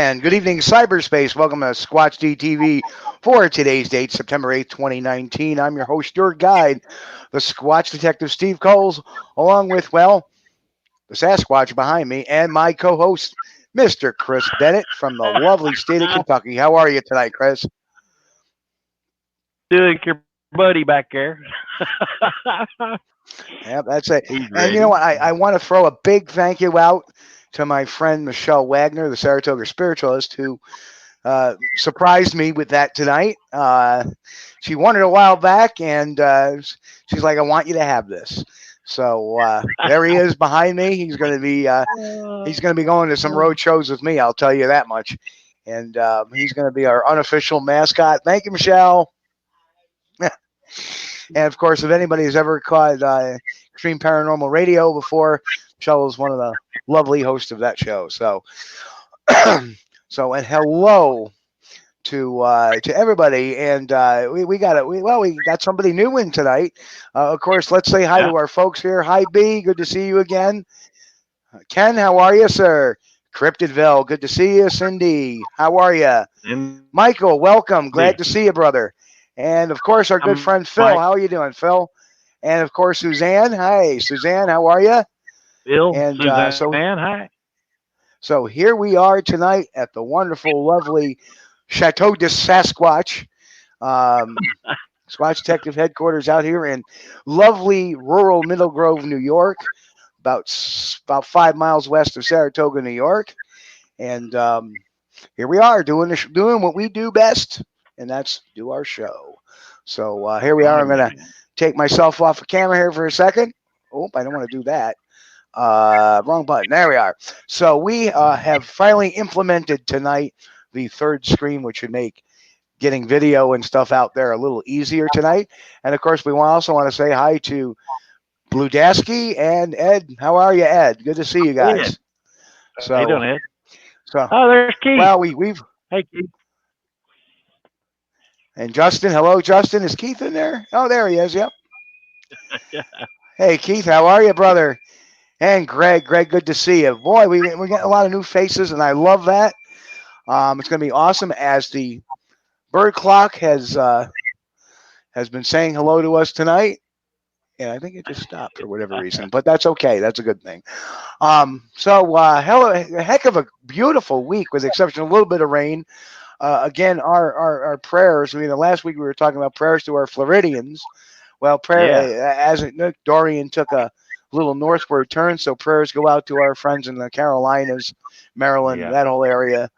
And good evening, cyberspace. Welcome to Squatch-D TV for today's date, September 8th, 2019. I'm your host, your guide, the Squatch Detective Steve Kulls, along with, well, the Sasquatch behind me, and my co-host, Mr. Chris Bennett from the lovely state of Kentucky. How are you tonight, Chris? Doing your buddy back there. Yeah, that's it. And you know what? I want to throw a big thank you out to my friend Michelle Wagner, the Saratoga spiritualist, who surprised me with that tonight. She won it a while back, and she's like, "I want you to have this." So there he is behind me. He's going to be going to some road shows with me. I'll tell you that much. And he's going to be our unofficial mascot. Thank you, Michelle. And of course, if anybody has ever caught Extreme Paranormal Radio before, Michelle is one of the lovely hosts of that show. So, and hello to everybody. And we got somebody new in tonight. Of course, let's say hi to our folks here. Hi, B. Good to see you again. Ken, how are you, sir? Cryptidville, good to see you. Cindy, how are you? Michael, welcome. Glad to see you, brother. And of course, our good friend Phil. How are you doing, Phil? And of course, Suzanne. Hi, Suzanne. How are you? Phil. And Suzanne. Hi. So here we are tonight at the wonderful, lovely Chateau de Sasquatch, Squatch Detective headquarters out here in lovely rural Middle Grove, New York, about 5 miles west of Saratoga, New York. And here we are doing what we do best, and that's do our show. So here we are. I'm going to take myself off the camera here for a second. Oh, I don't want to do that. Wrong button. There we are. So we have finally implemented tonight the third screen, which should make getting video and stuff out there a little easier tonight. And of course, we also want to say hi to BLUDASKI and Ed. How are you, Ed? Good to see you guys. So, how you doing, Ed? So, there's Keith. Well, we've. Hey, Keith. And Justin, hello, Justin. Is Keith in there? Oh, there he is. Yep. Yeah. Hey, Keith, how are you, brother? And Greg, good to see you. Boy, we got a lot of new faces, and I love that. It's going to be awesome as the bird clock has been saying hello to us tonight. And I think it just stopped for whatever reason, but that's okay. That's a good thing. A heck of a beautiful week with the exception of a little bit of rain. Again, our prayers. I mean, last week we were talking about prayers to our Floridians. Well, as Dorian took a little northward turn, so prayers go out to our friends in the Carolinas, Maryland, that whole area.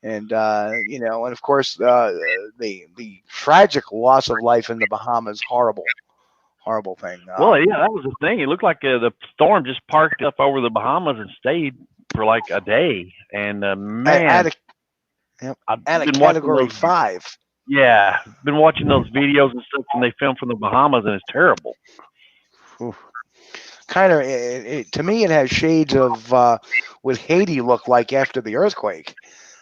And and of course the tragic loss of life in the Bahamas, horrible thing. Well, that was the thing. It looked like the storm just parked up over the Bahamas and stayed for like a day. And man, at a category 5. Yeah, been watching those videos and stuff, and they filmed from the Bahamas, and it's terrible. Kind of, to me, it has shades of what Haiti looked like after the earthquake.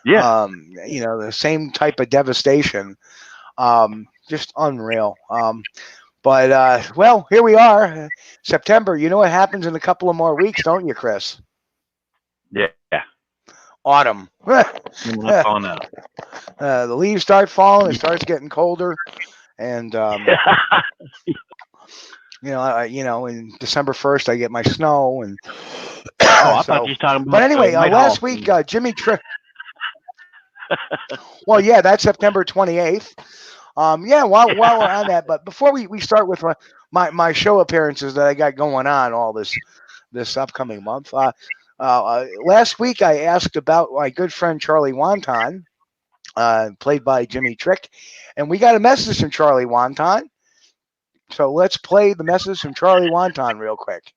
Yeah. The same type of devastation. Just unreal. But here we are, September. You know what happens in a couple of more weeks, don't you, Chris? Yeah. Autumn. The leaves start falling. It starts getting colder, and in December 1st, I get my snow, and I thought you were talking about. But anyway, last week, Jimmy Trick. Well, yeah, that's September 28th. While we're on that, but before we start with my show appearances that I got going on all this upcoming month, last week I asked about my good friend Charlie Wonton, played by Jimmy Trick, and we got a message from Charlie Wonton. So let's play the message from Charlie Wonton real quick.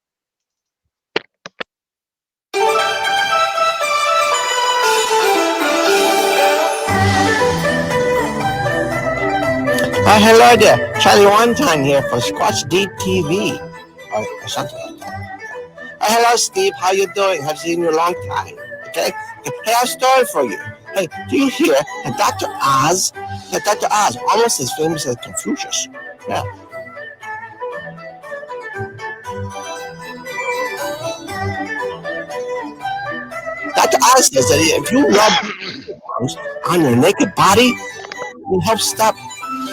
Hello there, Charlie Wonton here for Squatch-D TV, or something like that. Hello, Steve. How you doing? I've seen you a long time. Okay. Hey, I have a story for you. Hey, do you hear that Dr. Oz? That Dr. Oz, almost as famous as Confucius. Yeah. Dr. Oz says that if you rub on your naked body, it will help stop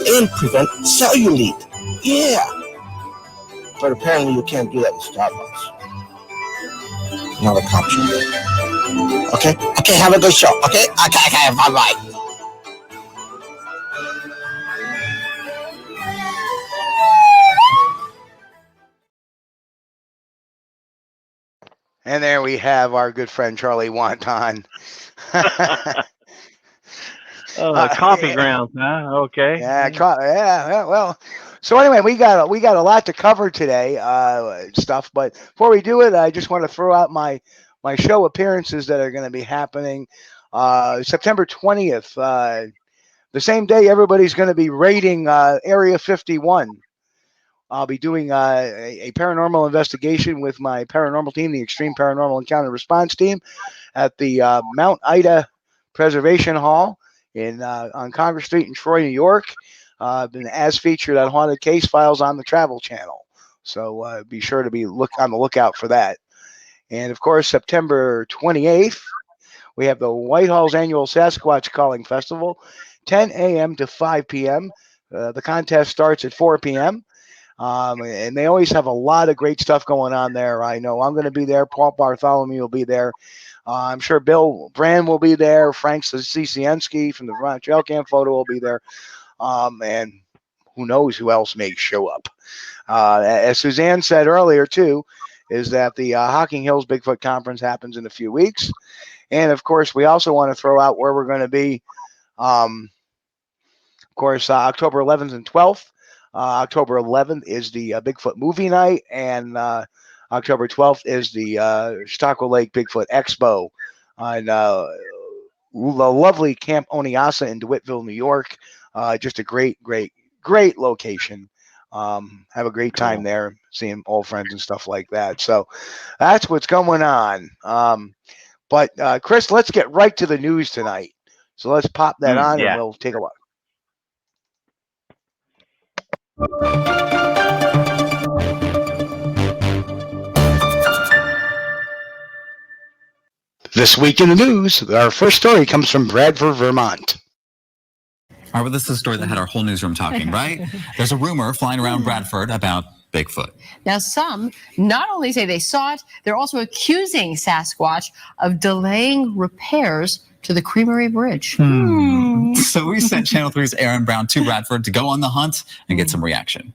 and prevent cellulite. Yeah. But apparently you can't do that in Starbucks. Now the captions. Okay, have a good show. Okay, bye-bye. And there we have our good friend Charlie Wonton. Coffee grounds, huh? Okay. Yeah. Well, so anyway, we got a lot to cover today, stuff. But before we do it, I just want to throw out my show appearances that are going to be happening September 20th. The same day, everybody's going to be raiding Area 51. I'll be doing a paranormal investigation with my paranormal team, the Extreme Paranormal Encounter Response Team, at the Mount Ida Preservation Hall on Congress Street in Troy, New York. Been as featured on Haunted Case Files on the Travel Channel. So be sure to be on the lookout for that. And of course, September 28th, we have the Whitehall's annual Sasquatch Calling Festival, 10 a.m. to 5 p.m. The contest starts at 4 p.m. And they always have a lot of great stuff going on there. I know I'm going to be there. Paul Bartholomew will be there. I'm sure Bill Brand will be there. Frank Czewinski from the Vermont Trail Cam Photo will be there. And who knows who else may show up. As Suzanne said earlier, too, is that the Hocking Hills Bigfoot Conference happens in a few weeks. And, of course, we also want to throw out where we're going to be, of course, October 11th and 12th. October 11th is the Bigfoot Movie Night, and October 12th is the Chautauqua Lake Bigfoot Expo on the lovely Camp Oniasa in DeWittville, New York. Just a great location. Have a great time there, seeing old friends and stuff like that. So that's what's going on. But Chris, let's get right to the news tonight. So let's pop that on, and we'll take a look. This week in the news, our first story comes from Bradford, Vermont. All right, well, this is a story that had our whole newsroom talking, right? There's a rumor flying around Bradford about Bigfoot. Now, some not only say they saw it, they're also accusing Sasquatch of delaying repairs to the Creamery Bridge. So we sent Channel 3's Aaron Brown to Bradford to go on the hunt and get some reaction.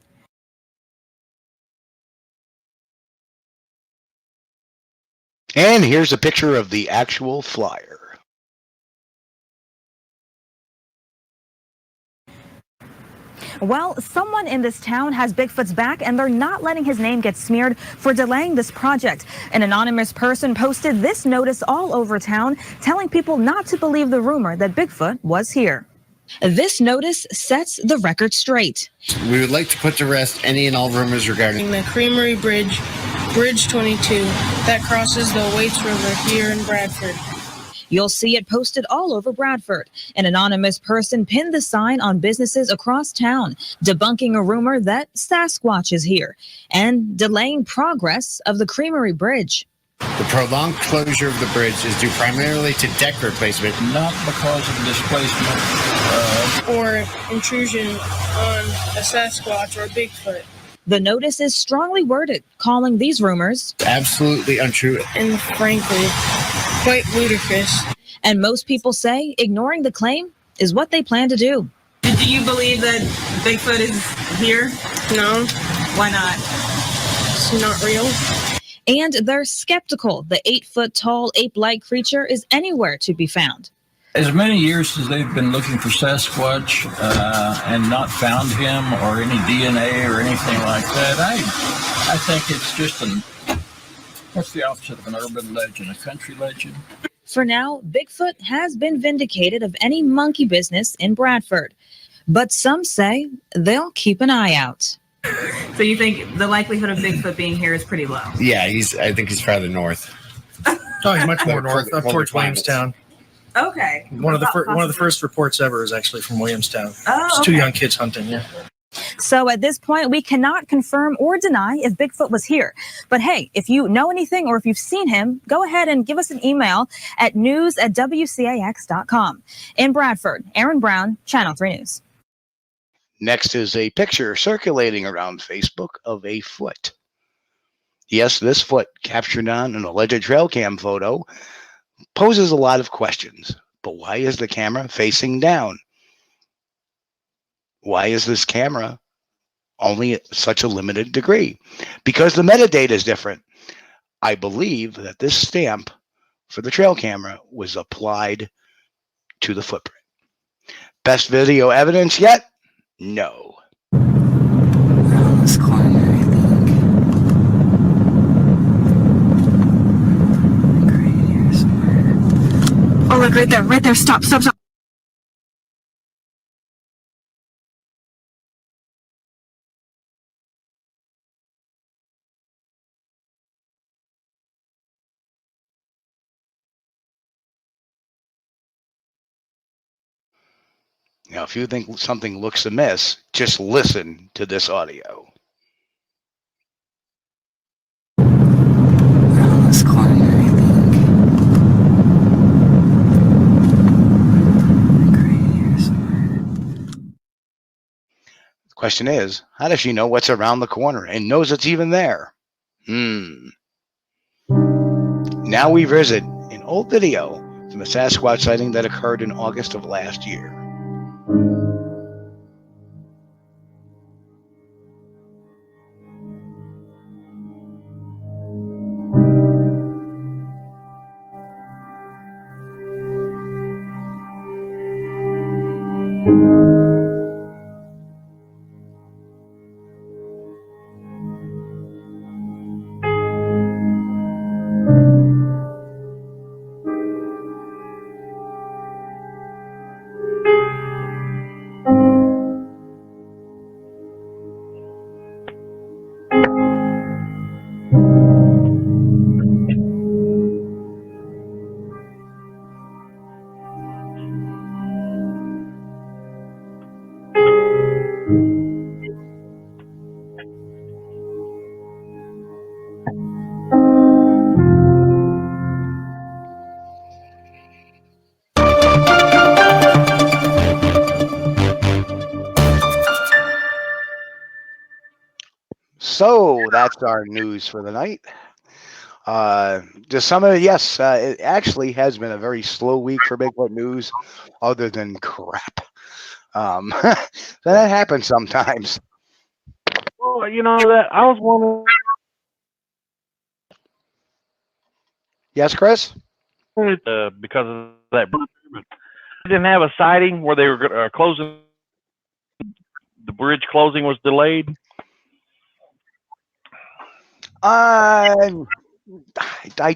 And here's a picture of the actual flyer. Well, someone in this town has Bigfoot's back, and they're not letting his name get smeared for delaying this project. An anonymous person posted this notice all over town, telling people not to believe the rumor that Bigfoot was here. This notice sets the record straight. We would like to put to rest any and all rumors regarding the Creamery Bridge, Bridge 22, that crosses the Waits River here in Bradford. You'll see it posted all over Bradford. An anonymous person pinned the sign on businesses across town, debunking a rumor that Sasquatch is here and delaying progress of the Creamery Bridge. The prolonged closure of the bridge is due primarily to deck replacement, not because of displacement or intrusion on a Sasquatch or Bigfoot. The notice is strongly worded, calling these rumors absolutely untrue and frankly quite ludicrous. And most people say ignoring the claim is what they plan to do. Do you believe that Bigfoot is here? No. Why not? It's not real. And they're skeptical the 8-foot-tall ape-like creature is anywhere to be found. As many years as they've been looking for Sasquatch and not found him or any DNA or anything like that, I think it's just what's the opposite of an urban legend, a country legend? For now, Bigfoot has been vindicated of any monkey business in Bradford. but some say they'll keep an eye out. So you think the likelihood of Bigfoot being here is pretty low? Yeah, I think he's farther north. Oh, he's much more north, up towards Williamstown. Okay. One of the first reports ever is actually from Williamstown. Oh, It's two young kids hunting. Yeah. So at this point, we cannot confirm or deny if Bigfoot was here. But hey, if you know anything or if you've seen him, go ahead and give us an email at news@wcax.com. In Bradford, Aaron Brown, Channel 3 News. Next is a picture circulating around Facebook of a foot. Yes, this foot, captured on an alleged trail cam photo, poses a lot of questions. But why is the camera facing down? Why is this camera only at such a limited degree? Because the metadata is different. I believe that this stamp for the trail camera was applied to the footprint. Best video evidence yet? No. Oh, look, right there, stop. Now, if you think something looks amiss, just listen to this audio. The question is, how does she know what's around the corner and knows it's even there? Now we visit an old video from a Sasquatch sighting that occurred in August of last year. So that's our news for the night. Just some of it, yes, it actually has been a very slow week for Bigfoot news, other than crap. So that happens sometimes. Well, you know that I was wondering. Yes, Chris? Because of that, they didn't have a sighting where they were closing. The bridge closing was delayed. I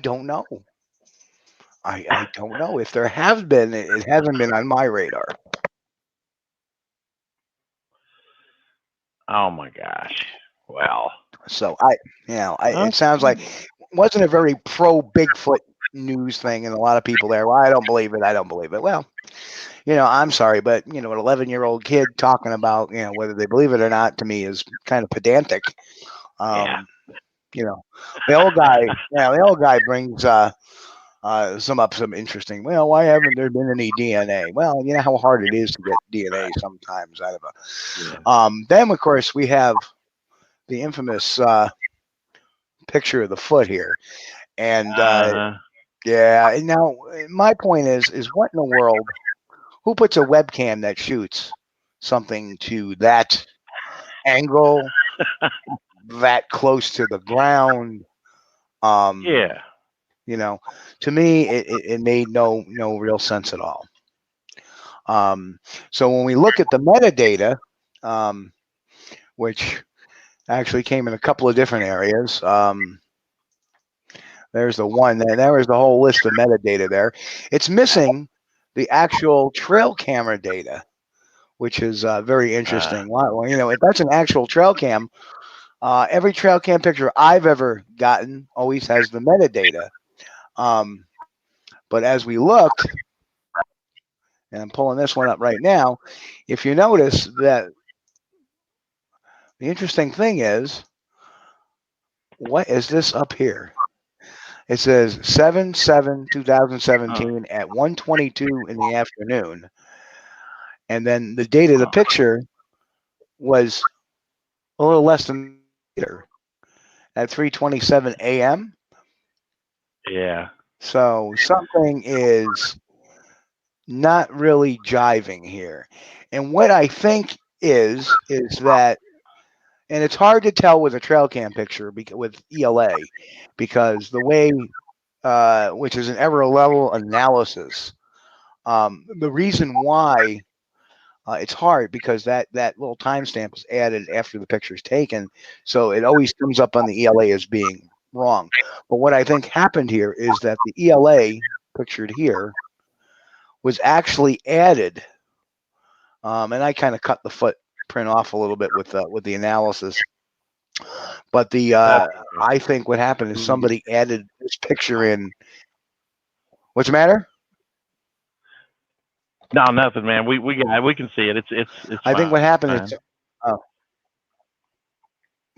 don't know. I don't know. If there have been, it hasn't been on my radar. Oh my gosh! Well, so it sounds like it wasn't a very pro Bigfoot news thing, and a lot of people there. Well, I don't believe it. I don't believe it. Well, I'm sorry, but an 11-year-old kid talking about whether they believe it or not, to me is kind of pedantic. Yeah. The old guy brings some interesting. Well, why haven't there been any DNA? Well, you know how hard it is to get DNA sometimes out of a. Yeah. Then of course we have the infamous picture of the foot here, and yeah. And now my point is what in the world? Who puts a webcam that shoots something to that angle? That close to the ground, yeah. To me, it made no real sense at all. So when we look at the metadata, which actually came in a couple of different areas, there's the one there was the whole list of metadata there. It's missing the actual trail camera data, which is very interesting. Well, you know, if that's an actual trail cam, every trail cam picture I've ever gotten always has the metadata. But as we looked, and I'm pulling this one up right now, if you notice that the interesting thing is, what is this up here? It says 7/7/2017 at 1:22 in the afternoon. And then the date of the picture was a little less than later at 3:27 a.m. Yeah. So something is not really jiving here. And what I think is that, and it's hard to tell with a trail cam picture with ELA, because the way, which is an error level analysis, the reason why it's hard, because that little timestamp is added after the picture is taken, so it always comes up on the ELA as being wrong. But what I think happened here is that the ELA pictured here was actually added, and I kind of cut the footprint off a little bit with the analysis. But the I think what happened is somebody added this picture in. What's the matter? No, nothing, man. We can see it. It's I think what happened fine. is, oh,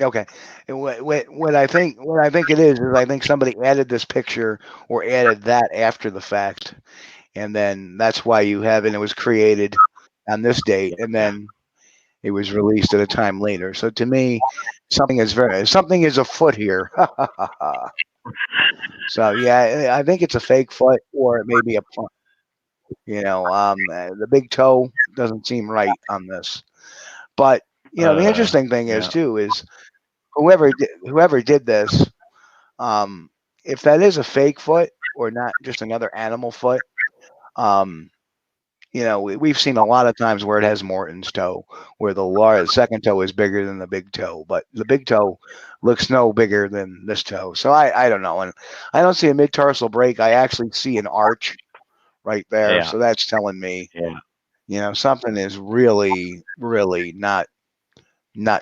okay. And what I think it is I think somebody added this picture or added that after the fact, and then that's why you have it. It was created on this date, and then it was released at a time later. So to me, something is afoot here. So yeah, I think it's a fake foot, or it may be a punt. You know, the big toe doesn't seem right on this. But you know, the interesting thing is whoever did this, if that is a fake foot or not just another animal foot, you know, we've seen a lot of times where it has Morton's toe, where the second toe is bigger than the big toe, but the big toe looks no bigger than this toe. So I don't know, and I don't see a mid-tarsal break. I actually see an arch right there, so that's telling me, you know, something is really, really not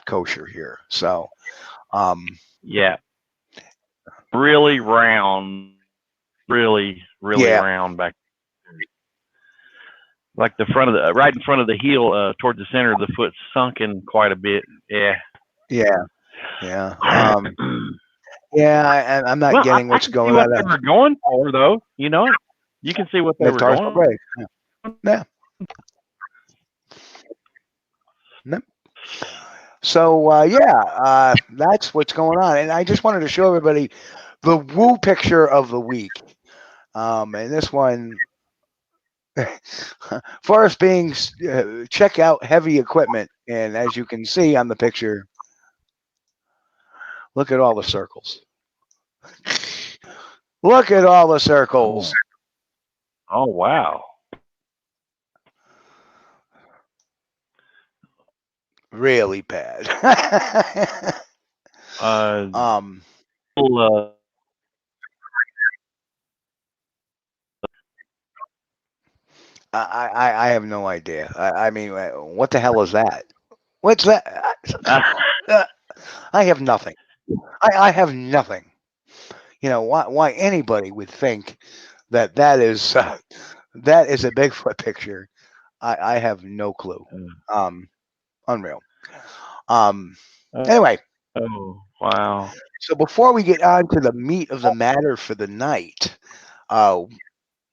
kosher here. So, yeah, really round, really round back. Like the front of the right in front of the heel, towards the center of the foot, sunken quite a bit. Yeah. I'm not getting what's going on. They were going for, though. You know, you can see what they were going. Break. Yeah. So that's what's going on, and I just wanted to show everybody the woo picture of the week. And this one, Forest Beings, check out heavy equipment, and as you can see on the picture, look at all the circles. Look at all the circles. Oh wow. Really bad. I have no idea. I mean, what the hell is that? What's that? I have nothing. I have nothing. You know, why anybody would think that is a Bigfoot picture. I have no clue. Unreal. Anyway. Oh wow. So before we get on to the meat of the matter for the night,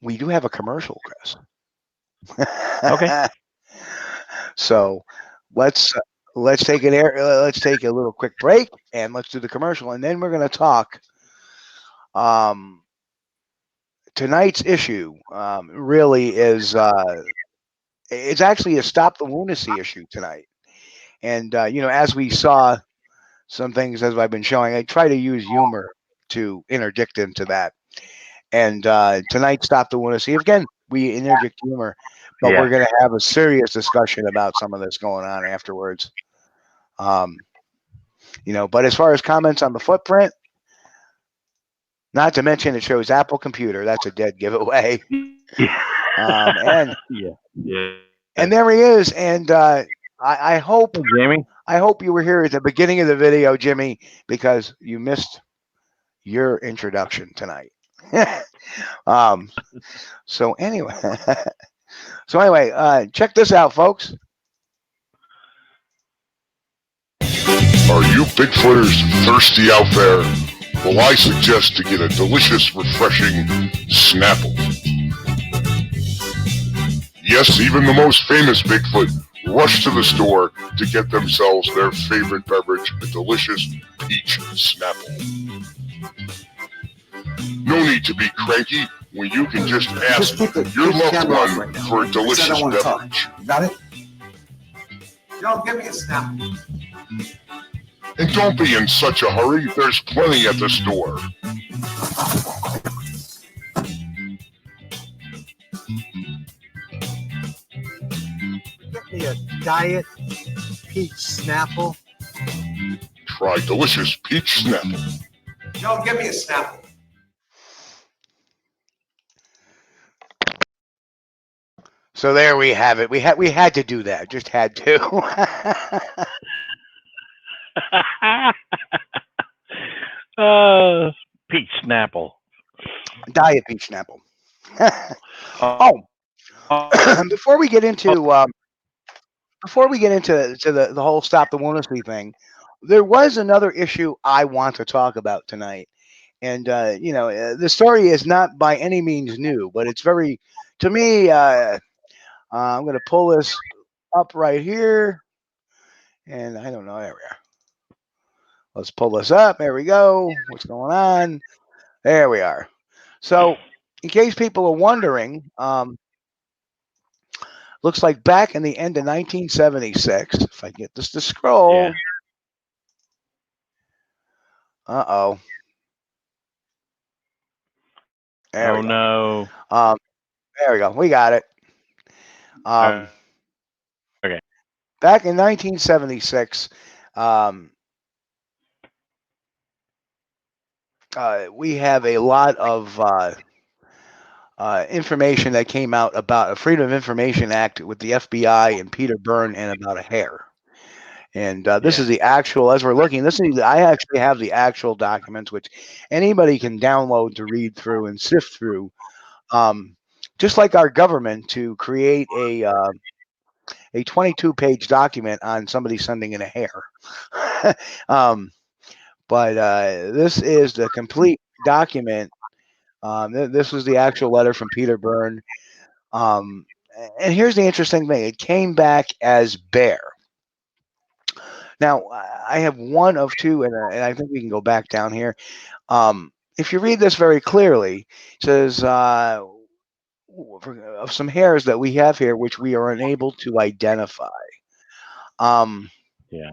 we do have a commercial, Chris. Okay. So let's take let's take a little quick break, and let's do the commercial, and then we're going to talk. Tonight's issue really is it's actually a stop the lunacy issue tonight, and you know, as we saw some things as I've been showing, I try to use humor to interject into that. And tonight's stop the lunacy, again, we interject humor, but we're going to have a serious discussion about some of this going on afterwards. You know, but as far as comments on the footprint, not to mention it shows Apple Computer, that's a dead giveaway. And And there he is. And I hope, Jimmy. I hope you were here at the beginning of the video, Jimmy, because you missed your introduction tonight. So anyway, check this out, folks. Are you Bigfooters thirsty out there? Well, I suggest to get a delicious, refreshing Snapple. Yes, even the most famous Bigfoot rush to the store to get themselves their favorite beverage, a delicious peach Snapple. No need to be cranky when you can just ask your loved one for a delicious beverage. Got it? Yo, give me a Snapple. And don't be in such a hurry, there's plenty at the store. Get me a Diet Peach Snapple. Try delicious peach Snapple. Yo, give me a Snapple. So there we have it. We had to do that. Just had to. Peach Snapple. Diet Peach Snapple. Before we get into the whole stop the lunacy thing, there was another issue I want to talk about tonight. And the story is not by any means new, but it's very, to me, I'm going to pull this up right here. And I don't know, there we are. Let's pull this up. There we go. What's going on? There we are. So, in case people are wondering, looks like back in the end of 1976, if I get this to scroll. Yeah. Uh-oh. There we go. No. There we go. We got it. Okay. Back in 1976, we have a lot of information that came out about a Freedom of Information Act with the FBI and Peter Byrne and about a hare. And this is the actual, as we're looking, I actually have the actual documents, which anybody can download to read through and sift through. Just like our government to create a 22-page document on somebody sending in a hare. But this is the complete document. This was the actual letter from Peter Byrne. And here's the interesting thing. It came back as bear. Now, I have one of two, and I think we can go back down here. If you read this very clearly, it says of some hares that we have here, which we are unable to identify. Yeah.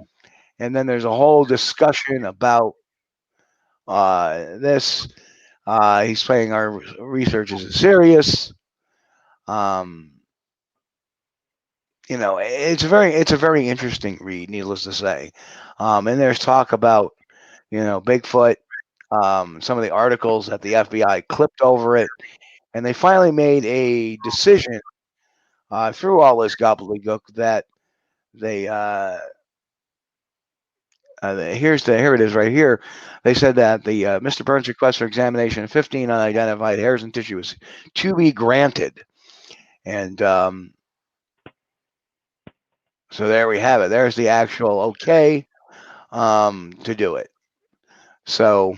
And then there's a whole discussion about this. He's saying our research isn't serious. It's a very interesting read, needless to say. And there's talk about, Bigfoot, some of the articles that the FBI clipped over it, and they finally made a decision through all this gobbledygook that they here it is right here. They said that the Mr. Burns' request for examination of 15 unidentified hairs and tissue is to be granted, and so there we have it. There's the actual okay to do it. So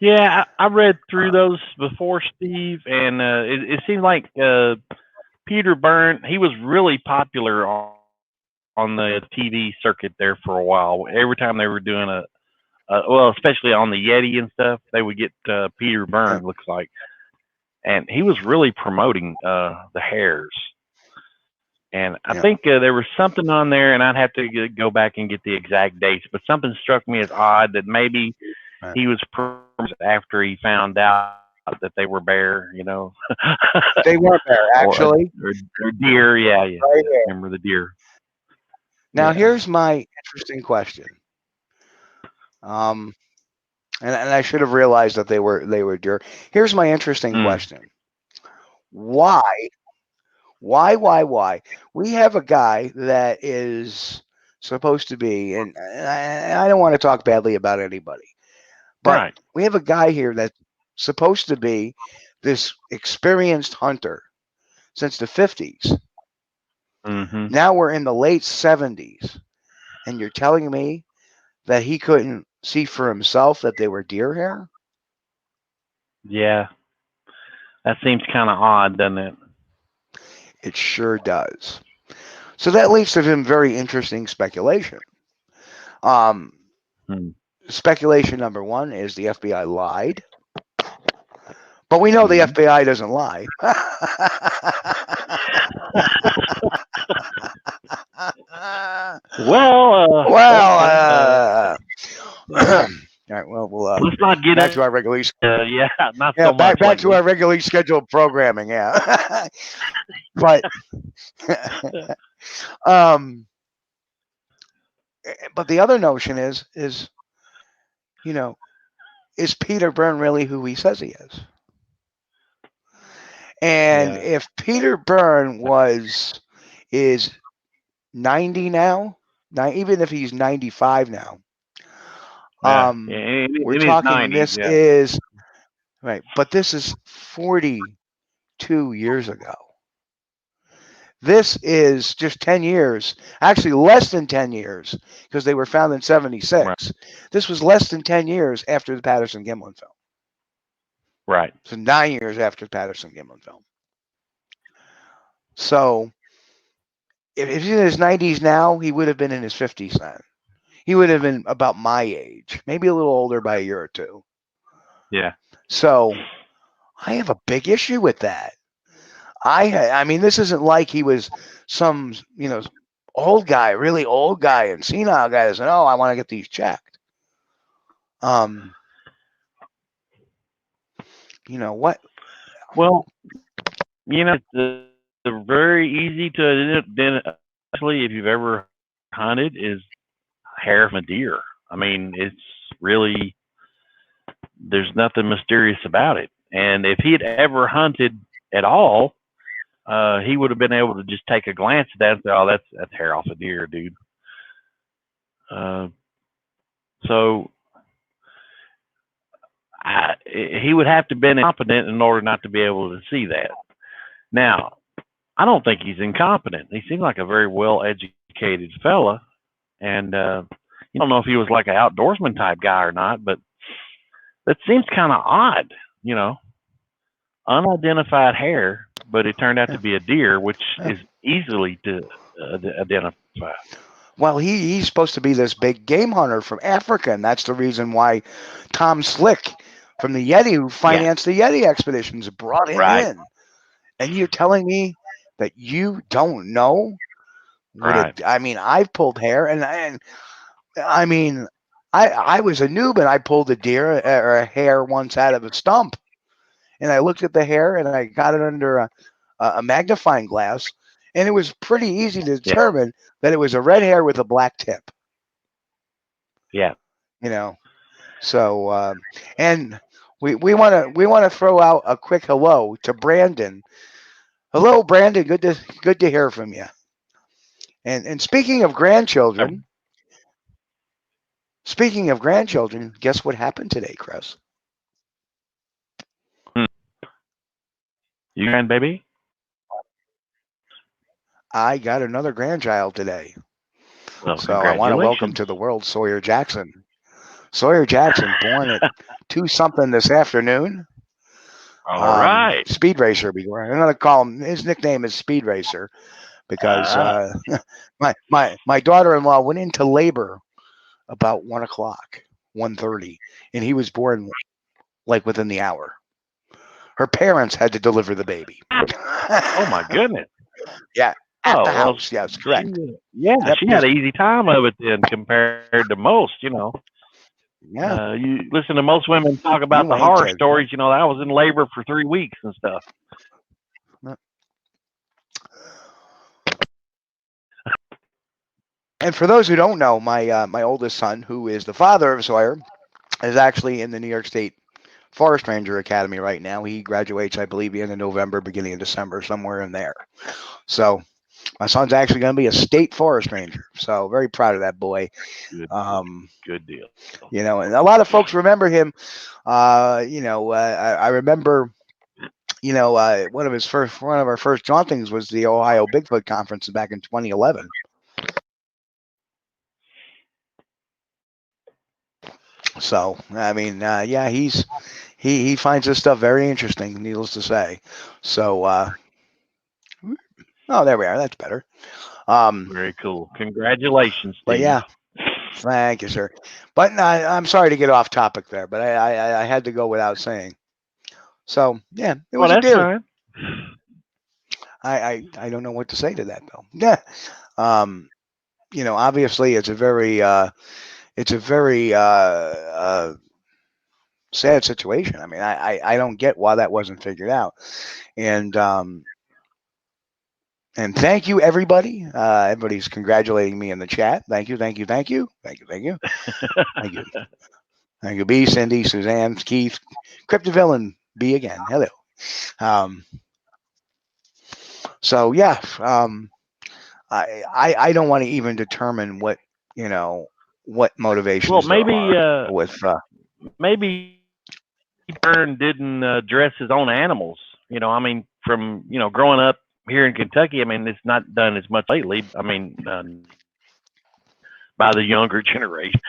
yeah, I read through those before, Steve, and it seemed like Peter Byrne, he was really popular on the TV circuit there for a while. Every time they were doing well, especially on the Yeti and stuff, they would get Peter Byrne, looks like. And he was really promoting the hares. And I think there was something on there, and I'd have to go back and get the exact dates, but something struck me as odd that maybe he was after he found out that they were bear, They were bear, actually. or deer, yeah. Right here. Remember the deer. Now, here's my interesting question. And I should have realized that they were deer. Here's my interesting question. Why Why? We have a guy that is supposed to be, and I don't want to talk badly about anybody, but Right. we have a guy here that's supposed to be this experienced hunter since the 50s. Mm-hmm. Now we're in the late 70s, and you're telling me that he couldn't see for himself that they were deer hair? Yeah. That seems kind of odd, doesn't it? It sure does. So that leads to some very interesting speculation. Speculation number one is the FBI lied. But we know the FBI doesn't lie. All right. Well, let's not get back to our regularly. Not so much. Back to our regularly scheduled programming. Yeah, but but the other notion is is Peter Byrne really who he says he is? And if Peter Byrne is 90 now, even if he's 95 now, we're talking 90s, this is right, but this is 42 years ago. This is just 10 years, actually less than 10 years, because they were found in 76. Right. This was less than 10 years after the Patterson-Gimlin film. Right. So 9 years after the Patterson-Gimlin film. So if he's in his 90s now, he would have been in his 50s then. He would have been about my age, maybe a little older by a year or two. Yeah. So I have a big issue with that. I mean, this isn't like he was some, old guy, really old guy and senile guy that said, "Oh, I want to get these checked." What? Well, the very easy to identify, especially if you've ever hunted, is hair from a deer. I mean, it's really, there's nothing mysterious about it. And if he had ever hunted at all, he would have been able to just take a glance at that and say, "Oh, that's hair off a deer, dude." So he would have to have been incompetent in order not to be able to see that. Now, I don't think he's incompetent. He seemed like a very well-educated fella, and I don't know if he was like an outdoorsman type guy or not, but that seems kind of odd, unidentified hair. But it turned out to be a deer, which is easily to identify. Well, he's supposed to be this big game hunter from Africa, and that's the reason why Tom Slick from the Yeti, who financed the Yeti expeditions, brought him in. And you're telling me that you don't know? I mean, I've pulled hair, and I mean, I was a noob, and I pulled a deer or a hair once out of a stump. And I looked at the hair, and I got it under a magnifying glass, and it was pretty easy to determine that it was a red hair with a black tip. Yeah. So and we want to throw out a quick hello to Brandon. Hello, Brandon. Good to hear from you. And speaking of grandchildren, guess what happened today, Chris? You grandbaby? I got another grandchild today. Well, so I want to welcome to the world Sawyer Jackson. Sawyer Jackson, born at 2-something this afternoon. All right. Speed Racer. I'm going to call him. His nickname is Speed Racer because my daughter-in-law went into labor about 1 o'clock, 1:30, and he was born like within the hour. Her parents had to deliver the baby. Oh my goodness. Yeah. At the house. Yes, correct. She had an easy time of it then compared to most, Yeah. You listen to most women talk about the horror stories, I was in labor for 3 weeks and stuff. And for those who don't know, my oldest son, who is the father of Sawyer, is actually in the New York State Forest Ranger Academy right now. He graduates, I believe, the end of November, beginning of December, somewhere in there. So my son's actually going to be a state forest ranger. So very proud of that boy. Good deal. You know, and a lot of folks remember him. I remember, one of our first jauntings was the Ohio Bigfoot Conference back in 2011. So, I mean, yeah, he finds this stuff very interesting, needless to say. So, oh, there we are. That's better. Very cool. Congratulations, Steve. But yeah, thank you, sir. But I'm sorry to get off topic there, but I had to go without saying. So yeah, it was a deer. Fine. I don't know what to say to that though. Yeah. Obviously it's a very sad situation. I mean, I don't get why that wasn't figured out. And thank you, everybody. Everybody's congratulating me in the chat. Thank you. Thank you. Thank you. Thank you. Thank you. Thank you. Thank you, B, Cindy, Suzanne, Keith, Cryptovillain, B again. Hello. So yeah, I don't want to even determine what motivations. Well, maybe maybe Byrne didn't dress his own animals. I mean, from growing up here in Kentucky, I mean, it's not done as much lately. I mean, by the younger generation.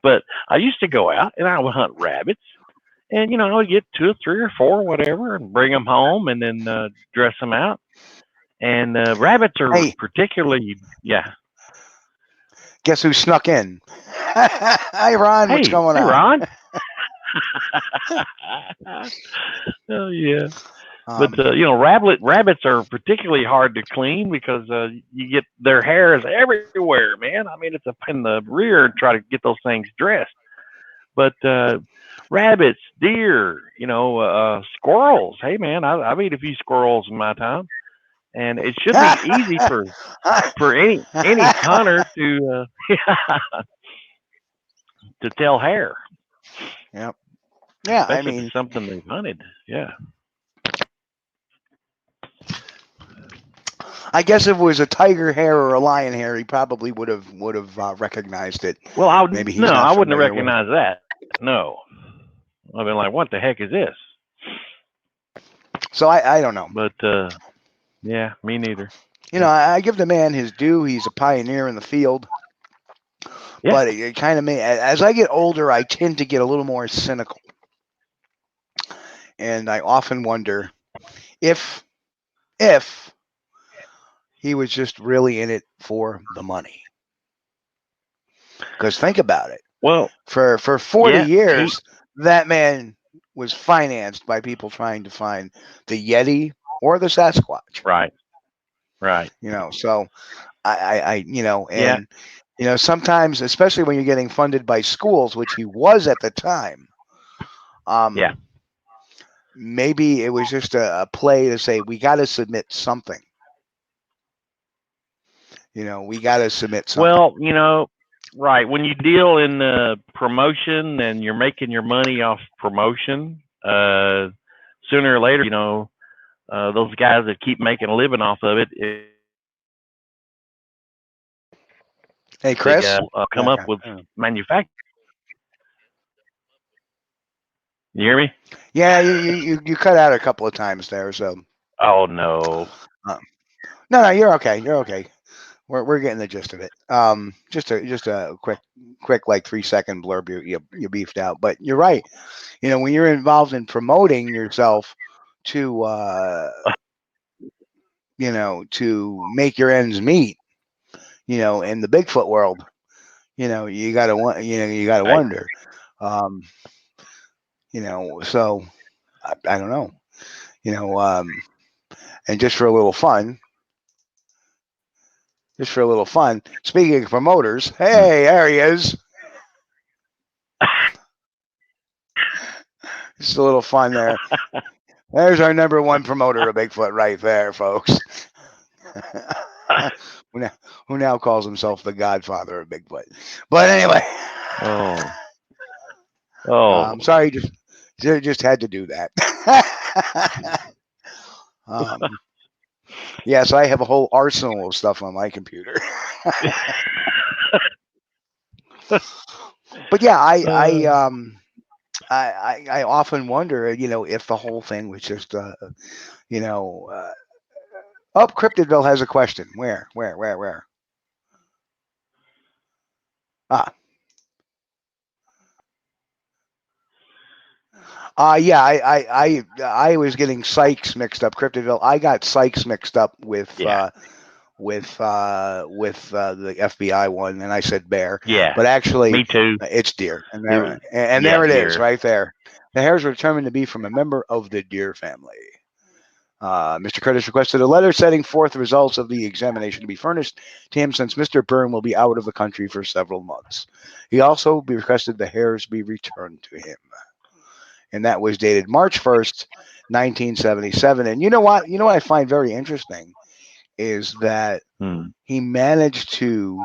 But I used to go out and I would hunt rabbits, and I would get 2 or 3 or 4, whatever, and bring them home and then dress them out. And rabbits are particularly, yeah. Guess who snuck in? Hi, Ron. What's going on? Ron. Oh yeah. But rabbits are particularly hard to clean because you get their hairs everywhere, man. I mean, it's a pain in the rear to try to get those things dressed. But rabbits, deer, squirrels. Hey, man, I've eaten a few squirrels in my time, and it should be easy for any hunter to to tell hair. Yep. Yeah, especially I mean, if it's something they've hunted. Yeah. I guess if it was a tiger hair or a lion hair, he probably would have recognized it. Well, I wouldn't Maybe have recognized that. No, I've been like, what the heck is this? So I don't know. But yeah, me neither. I give the man his due. He's a pioneer in the field. Yeah. But it kind of as I get older, I tend to get a little more cynical, and I often wonder if he was just really in it for the money. Because think about it. Well, for 40 years, that man was financed by people trying to find the Yeti or the Sasquatch. Right. Right. So sometimes, especially when you're getting funded by schools, which he was at the time. Maybe it was just a play to say, we got to submit something. We got to submit something. Well, right. When you deal in promotion and you're making your money off promotion, sooner or later, those guys that keep making a living off of it, hey, Chris, come up with manufacturing. You hear me? Yeah, you cut out a couple of times there. So. Oh no. No, you're okay. You're okay. We're getting the gist of it. Just a quick like 3-second blurb you beefed out, but you're right. When you're involved in promoting yourself to to make your ends meet, in the Bigfoot world, you gotta wonder. So I don't know. And just for a little fun. Speaking of promoters, hey, there he is. Just a little fun there. There's our #1 promoter of Bigfoot right there, folks. Who now calls himself the Godfather of Bigfoot. But anyway. Oh. I'm sorry. They just had to do that. Yeah, so I have a whole arsenal of stuff on my computer. But yeah, I often wonder, if the whole thing was just, oh, Cryptidville has a question. Where? Yeah, I was getting Sykes mixed up. Cryptidville. I got Sykes mixed up with the FBI one, and I said bear. Yeah, but actually, me too. It's deer, and there it is, right there. The hares were determined to be from a member of the deer family. Mr. Curtis requested a letter setting forth the results of the examination to be furnished to him since Mr. Byrne will be out of the country for several months. He also requested the hares be returned to him. And that was dated March 1st, 1977. And you know what? You know what I find very interesting is that he managed to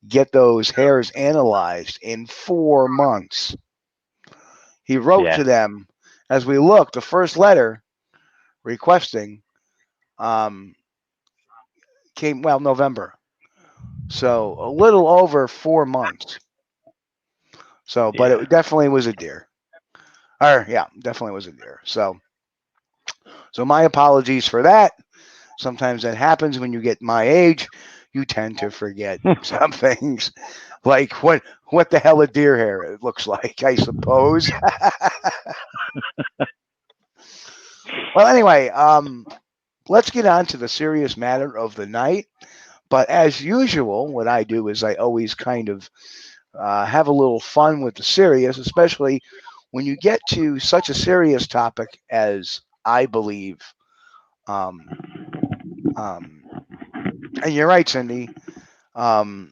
get those hares analyzed in 4 months. He wrote to them as we look, the first letter requesting came November. So a little over 4 months. So, but it definitely was a deer. Definitely was a deer. So my apologies for that. Sometimes that happens when you get my age. You tend to forget some things, like what the hell a deer hair looks like, I suppose. Well, anyway, let's get on to the serious matter of the night. But as usual, what I do is I always kind of have a little fun with the serious, especially when you get to such a serious topic as I believe. And you're right, Cindy. So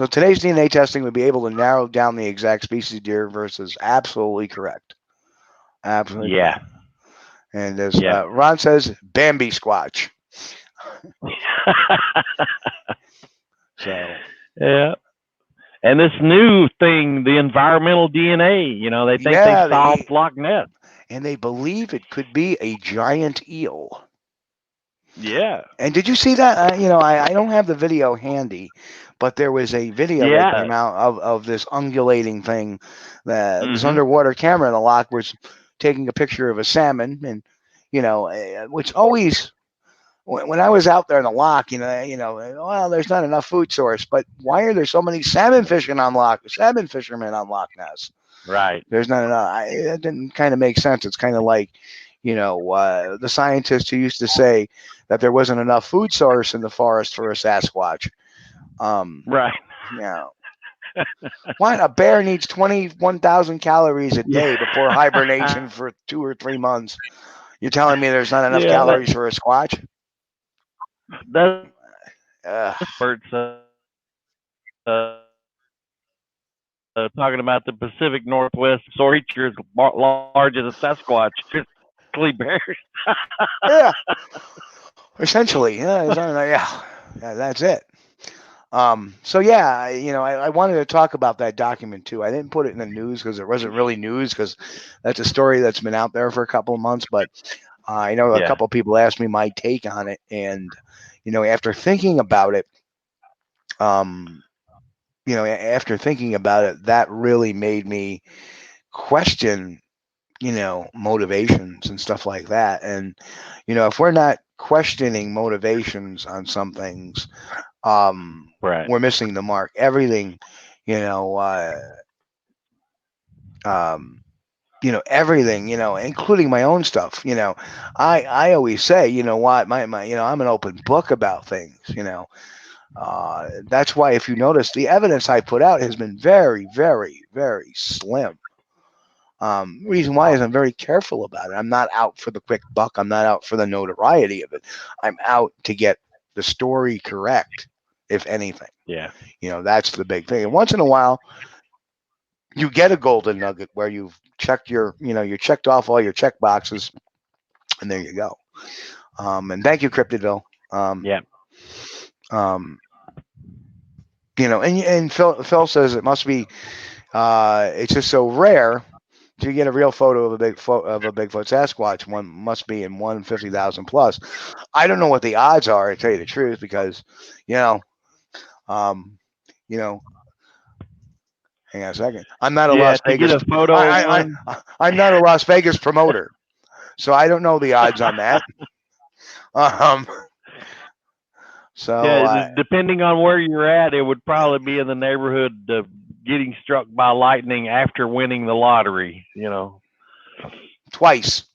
today's DNA testing would be able to narrow down the exact species of deer versus absolutely correct. Absolutely. Yeah. Correct. And as Ron says, Bambi Squatch. So. Yeah. And this new thing, the environmental DNA, they think they solved Loch Ness. And they believe it could be a giant eel. Yeah. And did you see that? I don't have the video handy, but there was a video that came out of this undulating thing. This underwater camera in the loch was taking a picture of a salmon, and which always, when I was out there in the loch, well, there's not enough food source, but why are there so many salmon fishermen on Loch Ness? Right. There's not enough. It didn't kind of make sense. It's kind of like, the scientists who used to say that there wasn't enough food source in the forest for a Sasquatch. Right. What? A bear needs 21,000 calories a day before hibernation for 2 or 3 months. You're telling me there's not enough calories for a Squatch? That's experts talking about the Pacific Northwest creature as large as a Sasquatch. Grizzly bears. Yeah. Essentially, that's it. So I wanted to talk about that document too. I didn't put it in the news because it wasn't really news, because that's a story that's been out there for a couple of months. But I know a couple of people asked me my take on it, and after thinking about it, that really made me question, motivations and stuff like that. And if we're not questioning motivations on some things, we're missing the mark. Everything, everything, including my own stuff. I always say, what, my I'm an open book about things. That's why, if you notice, the evidence I put out has been very, very, very slim. Reason why is I'm very careful about it. I'm not out for the quick buck. I'm not out for the notoriety of it. I'm out to get the story correct, if anything. Yeah. That's the big thing. And once in a while, you get a golden nugget where you've checked you checked off all your check boxes, and there you go. And thank you, Cryptidville. And Phil says it must be, it's just so rare to get a real photo of a Bigfoot Sasquatch, one must be in 150,000 plus. I don't know what the odds are, to tell you the truth, because you know, hang on a second. I'm not a Las to Vegas. get a photo. I'm not a Las Vegas promoter, so I don't know the odds on that. So yeah, depending on where you're at, it would probably be in the neighborhood of getting struck by lightning after winning the lottery. You know, twice.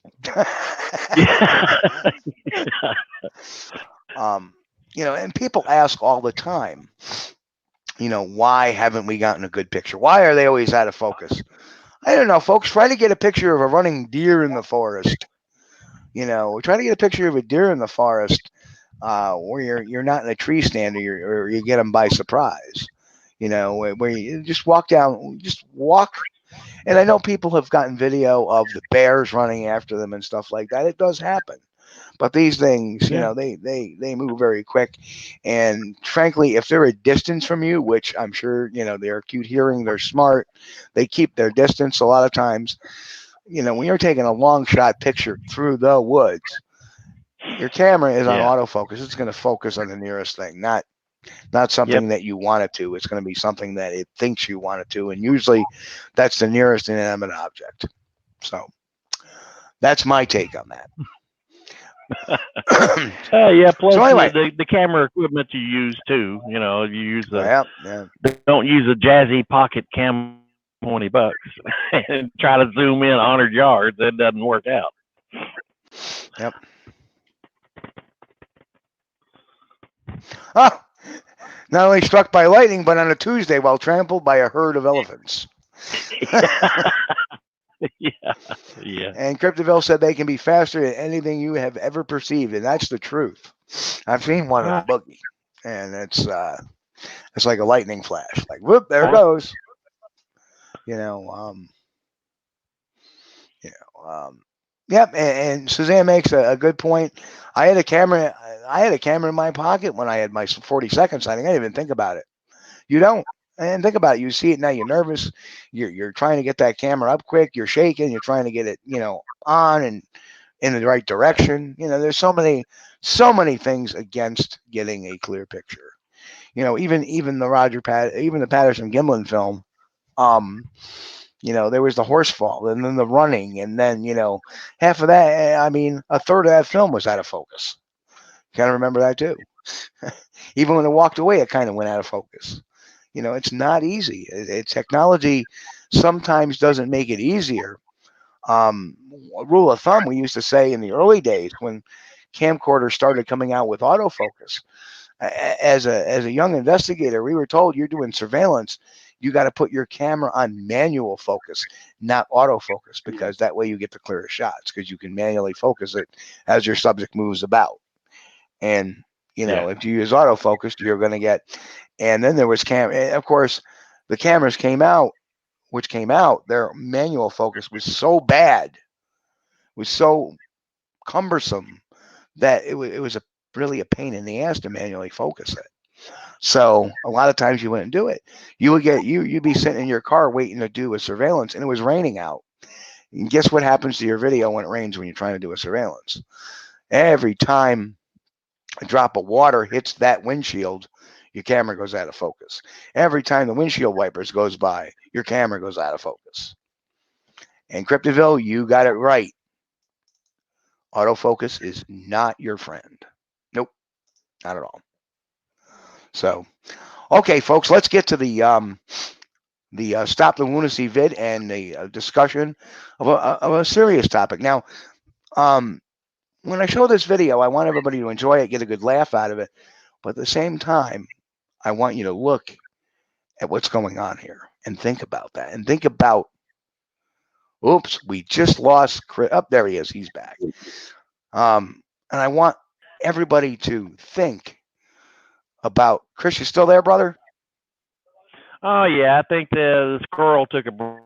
You know, and people ask all the time, you know, why haven't we gotten a good picture? Why are they always out of focus? I don't know, folks. Try to get a picture of a running deer in the forest. You know, try to get a picture of a deer in the forest where you're not in a tree stand, or you get them by surprise. You know, where you just walk down, just walk. And I know people have gotten video of the bears running after them and stuff like that. It does happen. But these things, you know, they move very quick. And frankly, if they're a distance from you, which I'm sure, you know, they're acute hearing, they're smart, they keep their distance a lot of times. You know, when you're taking a long shot picture through the woods, your camera is on autofocus. It's going to focus on the nearest thing, not something that you want it to. It's going to be something that it thinks you want it to. And usually that's the nearest inanimate object. So that's my take on that. Yeah. Plus, so anyway, the camera equipment you use too. You know, you use don't use a jazzy pocket cam, $20, and try to zoom in 100 yards. It doesn't work out. Yep. Oh, not only struck by lightning, but on a Tuesday while trampled by a herd of elephants. Yeah. And Cryptoville said they can be faster than anything you have ever perceived, and that's the truth. I've seen one of them, Boogie, and it's like a lightning flash. Like, whoop, there it goes. Yep. And Suzanne makes a good point. I had a camera in my pocket when I had my 40-second sighting. I didn't even think about it. You don't. And think about it. You see it now. You're nervous. You're trying to get that camera up quick. You're shaking. You're trying to get it, on and in the right direction. There's so many things against getting a clear picture. Even the Patterson Gimlin film. There was the horse fall, and then the running, and then half of that. I mean, a third of that film was out of focus. Kind of remember that too. Even when it walked away, it kind of went out of focus. It's not easy. Technology sometimes doesn't make it easier. Rule of thumb, we used to say in the early days when camcorders started coming out with autofocus. As a young investigator, we were told you're doing surveillance. You got to put your camera on manual focus, not autofocus, because that way you get the clearer shots, because you can manually focus it as your subject moves about. And if you use autofocus, you're going to get. And then there was of course, the cameras came out, their manual focus was so bad, was so cumbersome, that it was really a pain in the ass to manually focus it. So a lot of times you wouldn't do it. You'd be sitting in your car waiting to do a surveillance, and it was raining out. And guess what happens to your video when it rains when you're trying to do a surveillance? Every time a drop of water hits that windshield, your camera goes out of focus. Every time the windshield wipers goes by, your camera goes out of focus. And Cryptoville, you got it right. Autofocus is not your friend. Nope, not at all. So, okay, folks, let's get to the Stop the Lunacy vid and the discussion of a serious topic. Now, when I show this video, I want everybody to enjoy it, get a good laugh out of it. But at the same time, I want you to look at what's going on here and think about that. And think about, oops, we just lost Chris. Oh, there he is. He's back. And I want everybody to think about, Chris, you still there, brother? Oh, yeah. I think the squirrel took a break.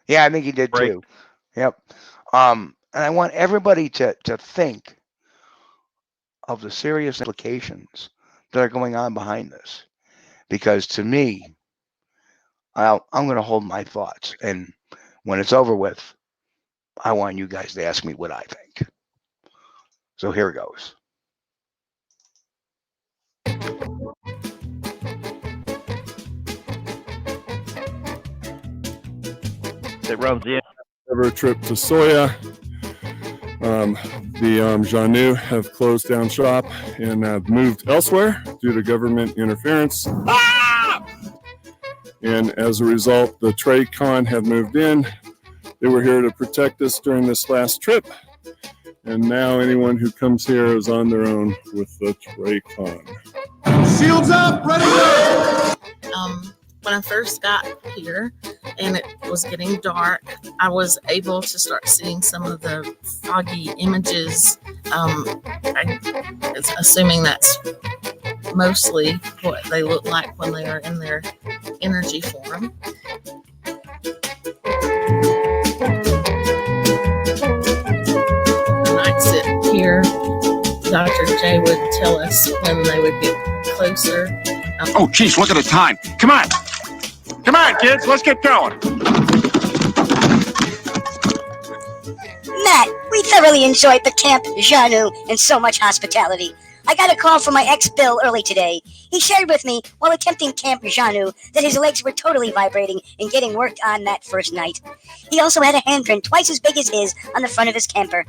Yeah, I think he did too. Yep. And I want everybody to think of the serious implications that are going on behind this. Because to me, I'm going to hold my thoughts. And when it's over with, I want you guys to ask me what I think. So here it goes. It runs in. Ever trip to SOHA. The Janu have closed down shop and have moved elsewhere due to government interference. And as a result, the TRACON have moved in. They were here to protect us during this last trip. And now anyone who comes here is on their own with the TRACON. Shields up, ready to go! When I first got here and it was getting dark, I was able to start seeing some of the foggy images. I'm assuming that's mostly what they look like when they are in their energy form. When I sit here, Dr. J would tell us when they would get closer. Oh, geez, look at the time. Come on. Come on, kids, let's get going. Matt, we thoroughly enjoyed the Camp Janu and so much hospitality. I got a call from my ex-Bill early today. He shared with me, while attempting Camp Janu, that his legs were totally vibrating and getting worked on that first night. He also had a handprint twice as big as his on the front of his camper.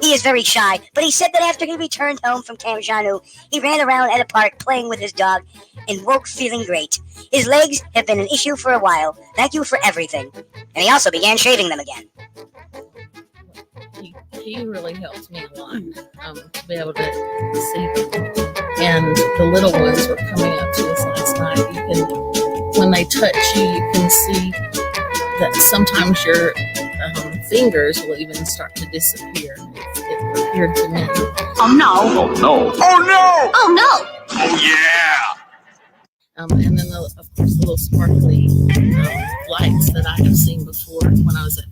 He is very shy, but he said that after he returned home from Camp Janu, he ran around at a park playing with his dog and woke feeling great. His legs have been an issue for a while. Thank you for everything. And he also began shaving them again. He really helped me a lot to be able to see them. And the little ones were coming up to us last night. When they touch you, you can see that sometimes your fingers will even start to disappear. It appeared to me. Oh no! Oh no! Oh no! Oh no! Oh yeah! And then, of course, the little sparkly lights that I have seen before when I was at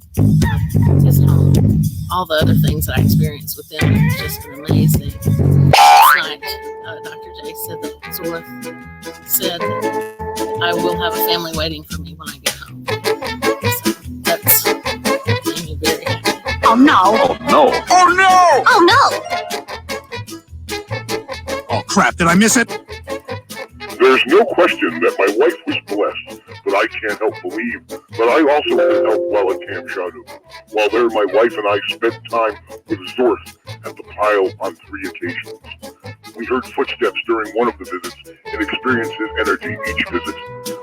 his home. All the other things that I experienced with them have just been amazing. Last night, Dr. J said that Zora said that I will have a family waiting for me when I get home. So that's made me very happy. Oh no! Oh no! Oh no! Oh no! Oh crap, did I miss it? There's no question that my wife was blessed, but I can't help believe that I also did help well at Camp Janu. While there, my wife and I spent time with Zorth at the pile on 3 occasions. We heard footsteps during one of the visits and experienced his energy each visit.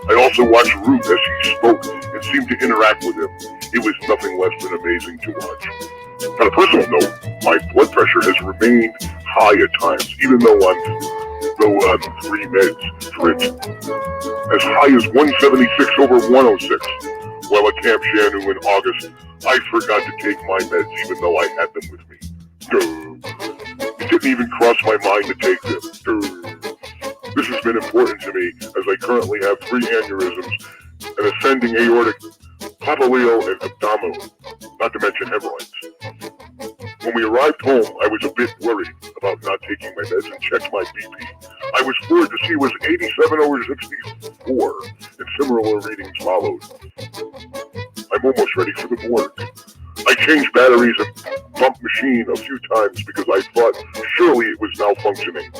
I also watched Root as he spoke and seemed to interact with him. It was nothing less than amazing to watch. On a personal note, my blood pressure has remained high at times, even though I'm on 3 meds for it. As high as 176/106. While at Camp Janu in August, I forgot to take my meds even though I had them with me. It didn't even cross my mind to take them. This has been important to me as I currently have 3 aneurysms, an ascending aortic, papilleo, and abdominal, not to mention hemorrhoids. When we arrived home, I was a bit worried about not taking my meds and checked my BP. I was floored to see it was 87/64, and similar readings followed. I'm almost ready for the morgue. I changed batteries and pumped machine a few times because I thought surely it was malfunctioning.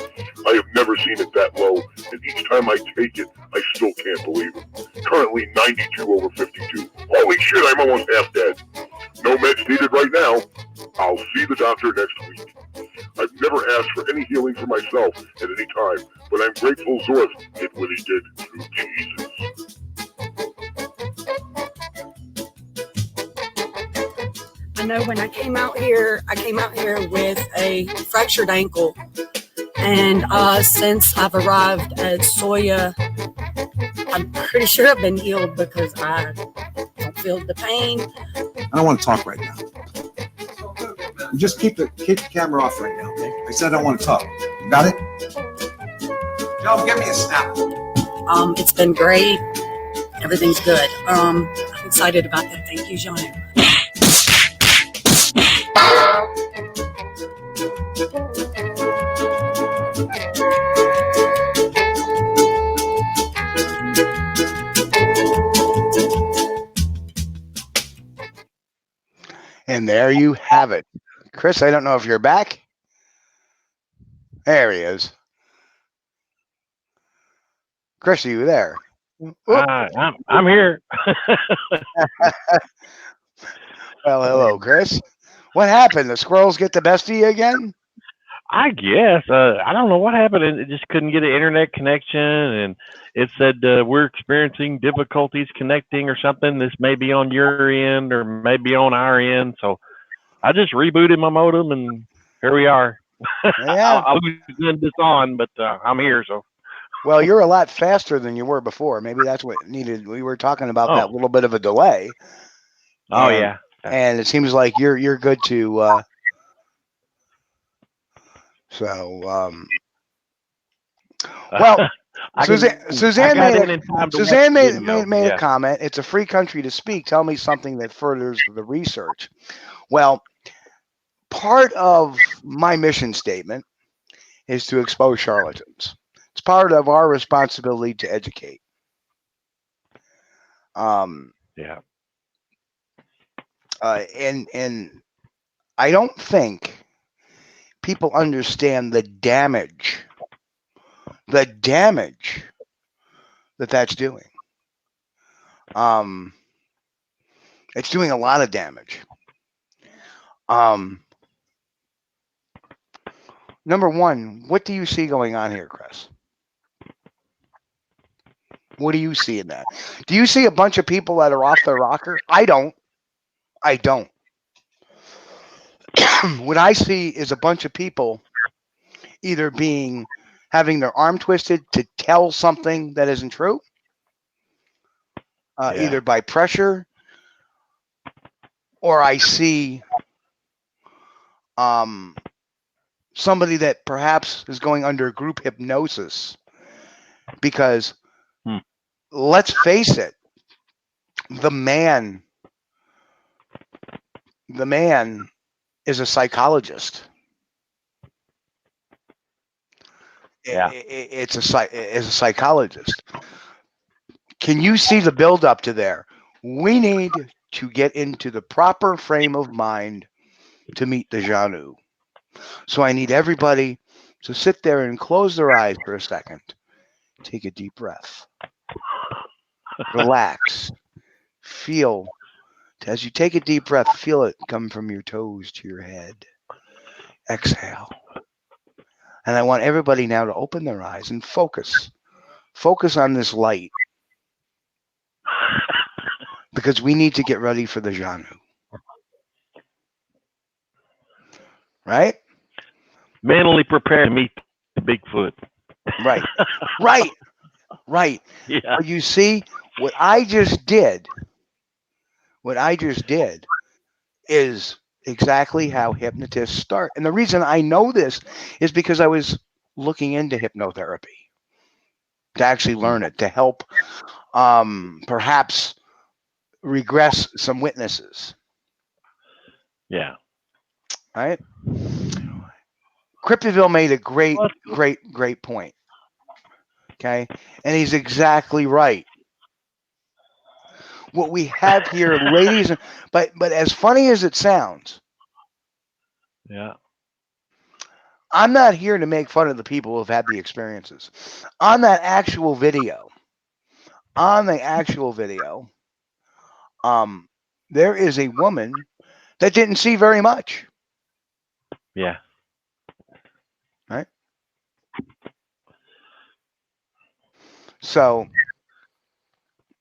I have never seen it that low, and each time I take it, I still can't believe it. Currently 92/52. Holy shit, I'm almost half dead. No meds needed right now. I'll see the doctor next week. I've never asked for any healing for myself at any time, but I'm grateful Zorth did what he did through Jesus. I know when I came out here with a fractured ankle. And since I've arrived at SOHA, I'm pretty sure I've been healed because I don't feel the pain. I don't want to talk right now. Just keep the camera off right now, okay? I said I don't want to talk. You got it? Joe, give me a snap. It's been great. Everything's good. I'm excited about that. Thank you, John. And there you have it. Chris, I don't know if you're back. There he is. Chris, are you there? I'm here. Well, hello, Chris. What happened? The squirrels get the best of you again? I guess. I don't know what happened. It just couldn't get an internet connection, and it said we're experiencing difficulties connecting or something. This may be on your end or maybe on our end. So I just rebooted my modem, and here we are. Yeah. I was doing this on, but I'm here. So. Well, you're a lot faster than you were before. Maybe that's what needed. We were talking about that little bit of a delay. Oh, yeah. And it seems like you're good to. Well, Suzanne made a comment. It's a free country to speak. Tell me something that furthers the research. Well, part of my mission statement is to expose charlatans. It's part of our responsibility to educate. Yeah. And I don't think people understand the damage that that's doing. It's doing a lot of damage. Number one, what do you see going on here, Chris? What do you see in that? Do you see a bunch of people that are off their rocker? I don't. What I see is a bunch of people either having their arm twisted to tell something that isn't true, either by pressure, or I see somebody that perhaps is going under group hypnosis, because let's face it, the man is a psychologist. Yeah. It's a psychologist. Can you see the build up to there? We need to get into the proper frame of mind to meet the Janu. So I need everybody to sit there and close their eyes for a second. Take a deep breath. Relax. Feel. As you take a deep breath, feel it come from your toes to your head. Exhale. And I want everybody now to open their eyes and focus. Focus on this light. Because we need to get ready for the Janu. Right? Mentally prepare to meet the Bigfoot. Right. Yeah. You see, what I just did is exactly how hypnotists start. And the reason I know this is because I was looking into hypnotherapy to actually learn it, to help perhaps regress some witnesses. Yeah. Right? Cryptoville made a great point. Okay? And he's exactly right. What we have here, ladies, but as funny as it sounds, yeah, I'm not here to make fun of the people who have had the experiences. On the actual video, there is a woman that didn't see very much. Yeah. Right? So,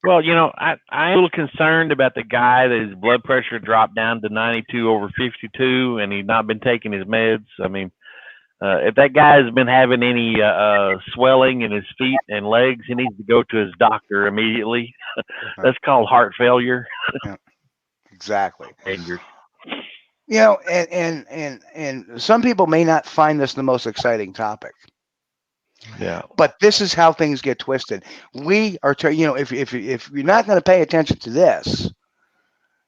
well, you know, I'm a little concerned about the guy that his blood pressure dropped down to 92/52, and he's not been taking his meds. I mean, if that guy has been having any swelling in his feet and legs, he needs to go to his doctor immediately. That's called heart failure. Yeah, exactly. Dangerous. You know, and some people may not find this the most exciting topic. Yeah. But this is how things get twisted. We are, you know, if you're not going to pay attention to this,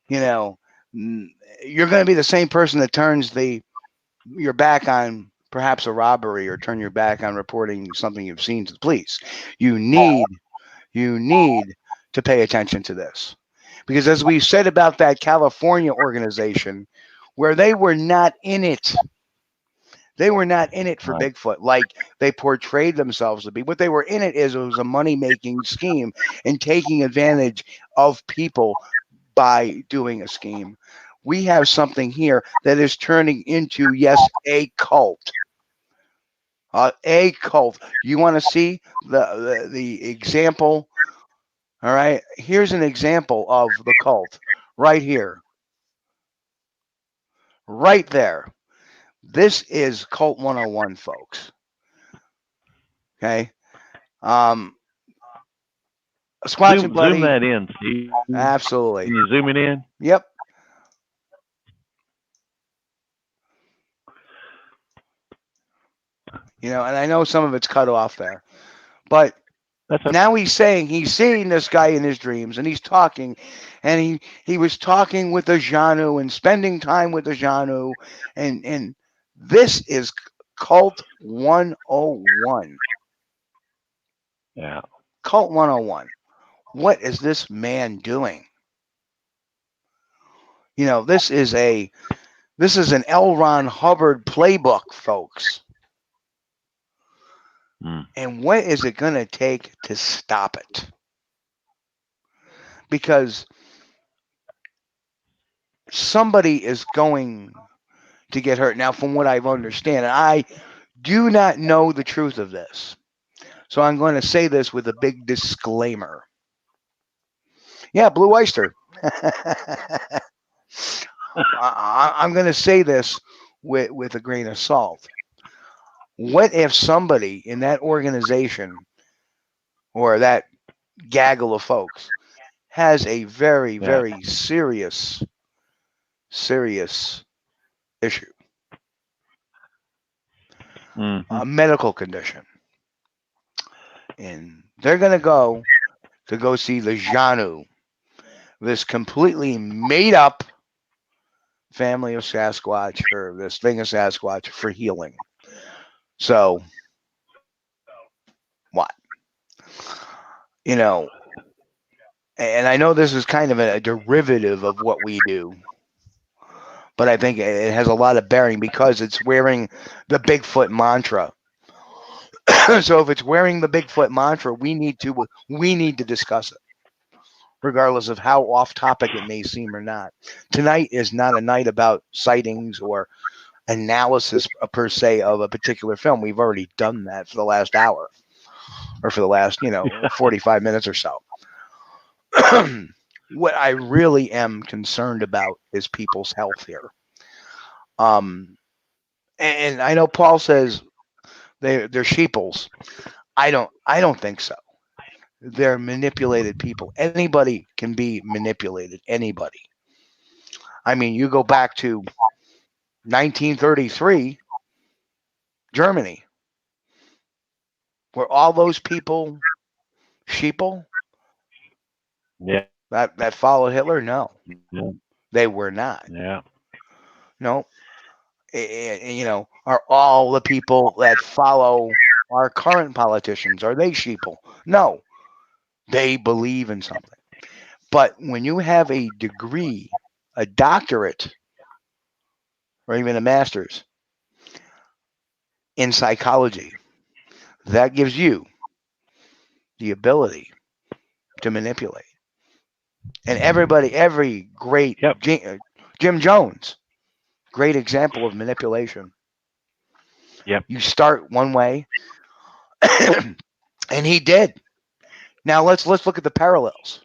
you know, you're going to be the same person that turns your back on perhaps a robbery, or turn your back on reporting something you've seen to the police. You need to pay attention to this, Because as we said about that California organization, where they were not in it. They were not in it for Bigfoot like they portrayed themselves to be. What they were in it is it was a money-making scheme and taking advantage of people by doing a scheme. We have something here that is turning into, yes, a cult. A cult. You want to see the example? All right. Here's an example of the cult right here. Right there. This is Cult 101, folks. Okay. Squatch and Bloody. Zoom that in, Steve. Absolutely. Can you zoom it in? Yep. You know, and I know some of it's cut off there, but now he's saying he's seeing this guy in his dreams, and he's talking, and he was talking with the Janu and spending time with the Janu, and this is Cult 101. Yeah. Cult 101. What is this man doing? You know, this is an L. Ron Hubbard playbook, folks. And what is it going to take to stop it? Because somebody is going to get hurt. Now, from what I understand, I do not know the truth of this. So I'm going to say this with a big disclaimer. Yeah, Blue Oyster. I'm going to say this with a grain of salt. What if somebody in that organization or that gaggle of folks has a very, very serious issue, a medical condition, and they're going to go see the Janu, this completely made up family of Sasquatch, or this thing of Sasquatch, for healing. So, what? You know, and I know this is kind of a derivative of what we do, but I think it has a lot of bearing because it's wearing the Bigfoot mantra. So if it's wearing the Bigfoot mantra, we need to discuss it, regardless of how off topic it may seem or not. Tonight is not a night about sightings or analysis per se of a particular film. We've already done that for the last hour, or for the last 45 minutes or so. What I really am concerned about is people's health here. And I know Paul says they're sheeples. I don't think so. They're manipulated people. Anybody can be manipulated. Anybody. I mean, you go back to 1933, Germany. Were all those people sheeple? Yeah. That followed Hitler? No. Yeah. They were not. Yeah. No. And, are all the people that follow our current politicians, are they sheeple? No. They believe in something. But when you have a degree, a doctorate, or even a master's in psychology, that gives you the ability to manipulate. And every great Jim Jones, great example of manipulation. Yep. You start one way, and he did. Now let's look at the parallels.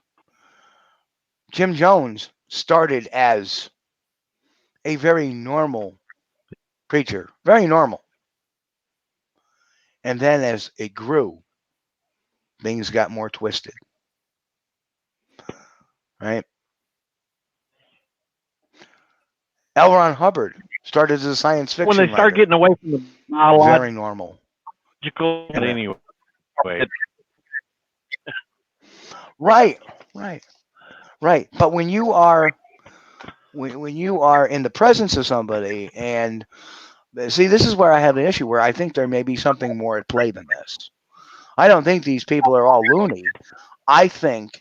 Jim Jones started as a very normal preacher, very normal. And then as it grew, things got more twisted. Right? L. Ron Hubbard started as a science fiction when they start writer. getting away from the biological, Very normal. Anyway. Right. But when you are in the presence of somebody, and see, this is where I have an issue, where I think there may be something more at play than this. I don't think these people are all loony. I think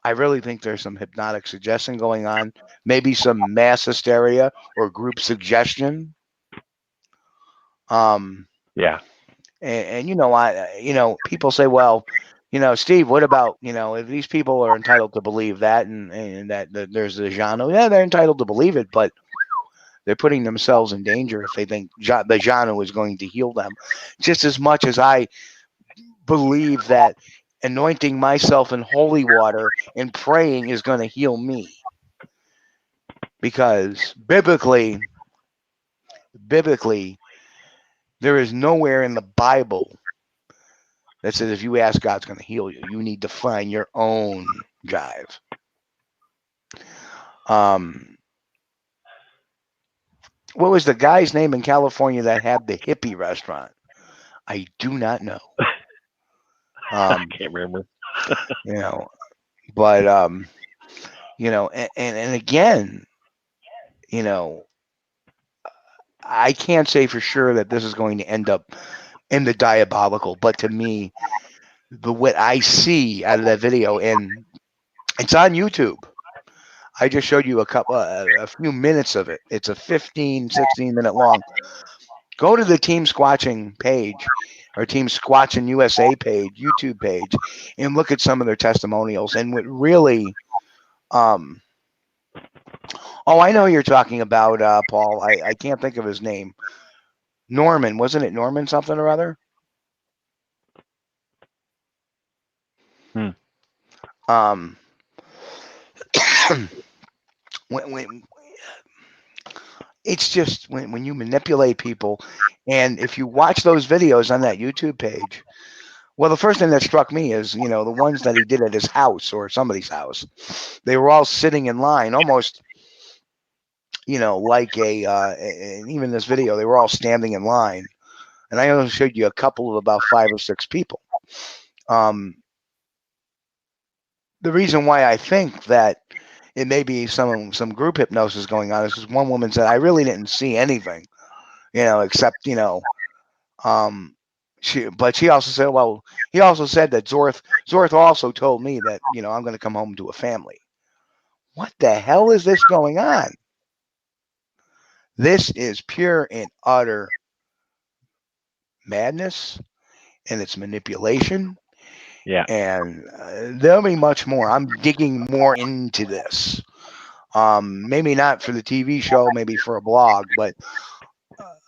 I really think there's some hypnotic suggestion going on, maybe some mass hysteria or group suggestion. Yeah. And people say, well, Steve, what about, if these people are entitled to believe that and that there's a genre, yeah, they're entitled to believe it, but they're putting themselves in danger if they think the genre is going to heal them. Just as much as I believe that anointing myself in holy water and praying is going to heal me. Because biblically, there is nowhere in the Bible that says if you ask, God's going to heal you. You need to find your own jive. What was the guy's name in California that had the hippie restaurant? I do not know. I can't remember. But and again, I can't say for sure that this is going to end up in the diabolical, but to me, what I see out of that video, and it's on YouTube. I just showed you a few minutes of it. It's a 15, 16-minute long. Go to the Team Squatching page or Team Squatching USA page, YouTube page, and look at some of their testimonials. And what really, I know you're talking about, Paul. I can't think of his name. Norman, wasn't it Norman something or other? When it's just when you manipulate people, and if you watch those videos on that YouTube page, well, the first thing that struck me is, the ones that he did at his house or somebody's house, they were all sitting in line, almost, like and even this video, they were all standing in line. And I only showed you a couple of about 5 or 6 people. The reason why I think that it may be some group hypnosis going on is because one woman said, I really didn't see anything, except, she also said, well, he also said that Zorth also told me that, I'm going to come home to a family. What the hell is this going on? This is pure and utter madness, and it's manipulation. Yeah. And there'll be much more. I'm digging more into this. Maybe not for the TV show, maybe for a blog, but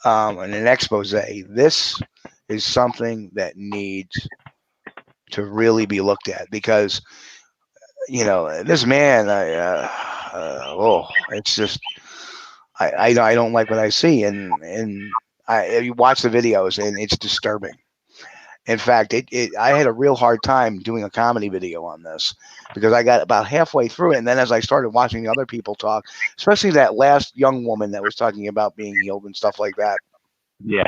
and an expose. This is something that needs to really be looked at because, this man, it's just, I don't like what I see, and you watch the videos and it's disturbing. In fact, I had a real hard time doing a comedy video on this because I got about halfway through it. And then as I started watching the other people talk, especially that last young woman that was talking about being healed and stuff like that. Yeah.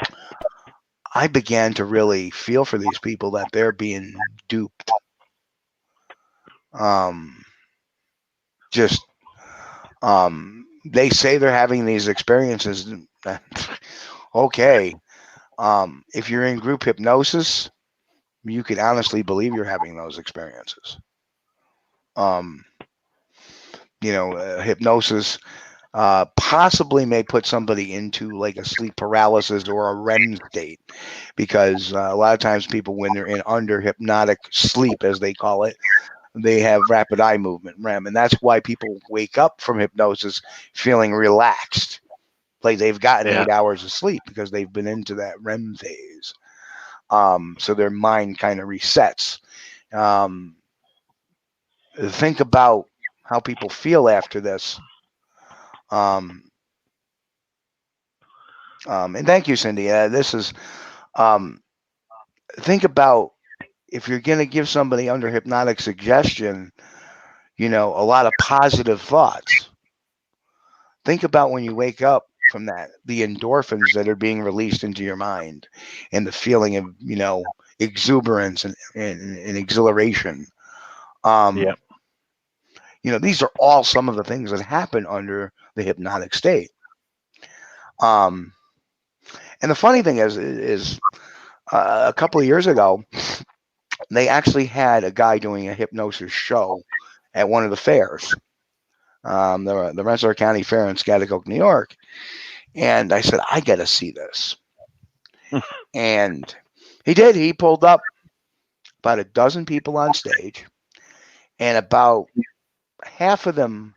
I began to really feel for these people that they're being duped. They say they're having these experiences. Okay. If you're in group hypnosis, you can honestly believe you're having those experiences. Hypnosis possibly may put somebody into like a sleep paralysis or a REM state, because a lot of times people, when they're in under hypnotic sleep, as they call it, they have rapid eye movement, REM, and that's why people wake up from hypnosis feeling relaxed, like they've gotten 8 hours of sleep because they've been into that REM phase. So their mind kind of resets. Think about how people feel after this. And thank you, Cindy. This is, think about if you're going to give somebody under hypnotic suggestion, a lot of positive thoughts. Think about when you wake up from that, the endorphins that are being released into your mind and the feeling of, exuberance and exhilaration. These are all some of the things that happen under the hypnotic state. And the funny thing is a couple of years ago, they actually had a guy doing a hypnosis show at one of the fairs, the Rensselaer County Fair in Squaticook, New York. And I said, I got to see this. And he did. He pulled up about a dozen people on stage, and about half of them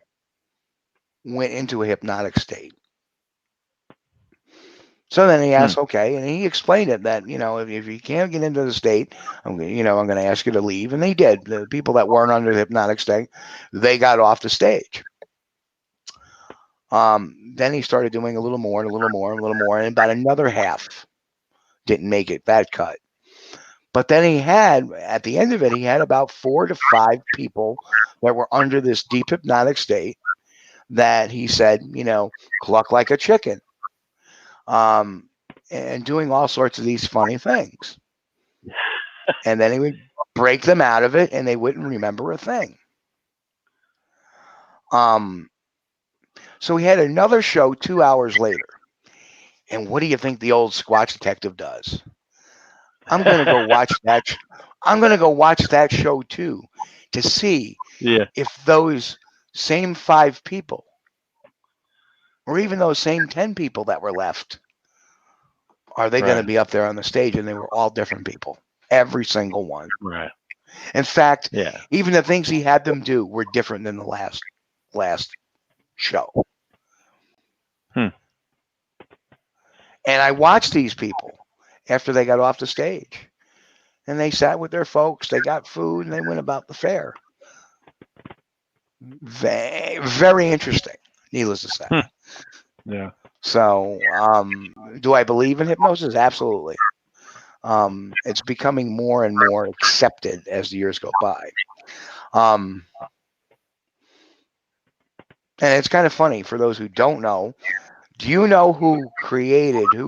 went into a hypnotic state. So then he asked, okay, and he explained it that, if you can't get into the state, I'm going to ask you to leave. And they did. The people that weren't under the hypnotic state, they got off the stage. Then he started doing a little more and a little more and a little more, and about another half didn't make it that cut. But then he had, at the end of it, he had about 4 to 5 people that were under this deep hypnotic state that he said, cluck like a chicken. And doing all sorts of these funny things. And then he would break them out of it, and they wouldn't remember a thing. So he had another show 2 hours later. And what do you think the old Squatch detective does? I'm going to go watch that. I'm going to go watch that show too, to see if those same 5 people, or even those same 10 people that were left, are they going to be up there on the stage? And they were all different people, every single one. Right. In fact, even the things he had them do were different than the last show. And I watched these people after they got off the stage, and they sat with their folks. They got food, and they went about the fair. Very, very interesting, needless to say. Yeah. So, do I believe in hypnosis? Absolutely. It's becoming more and more accepted as the years go by. And it's kind of funny for those who don't know. Do you know who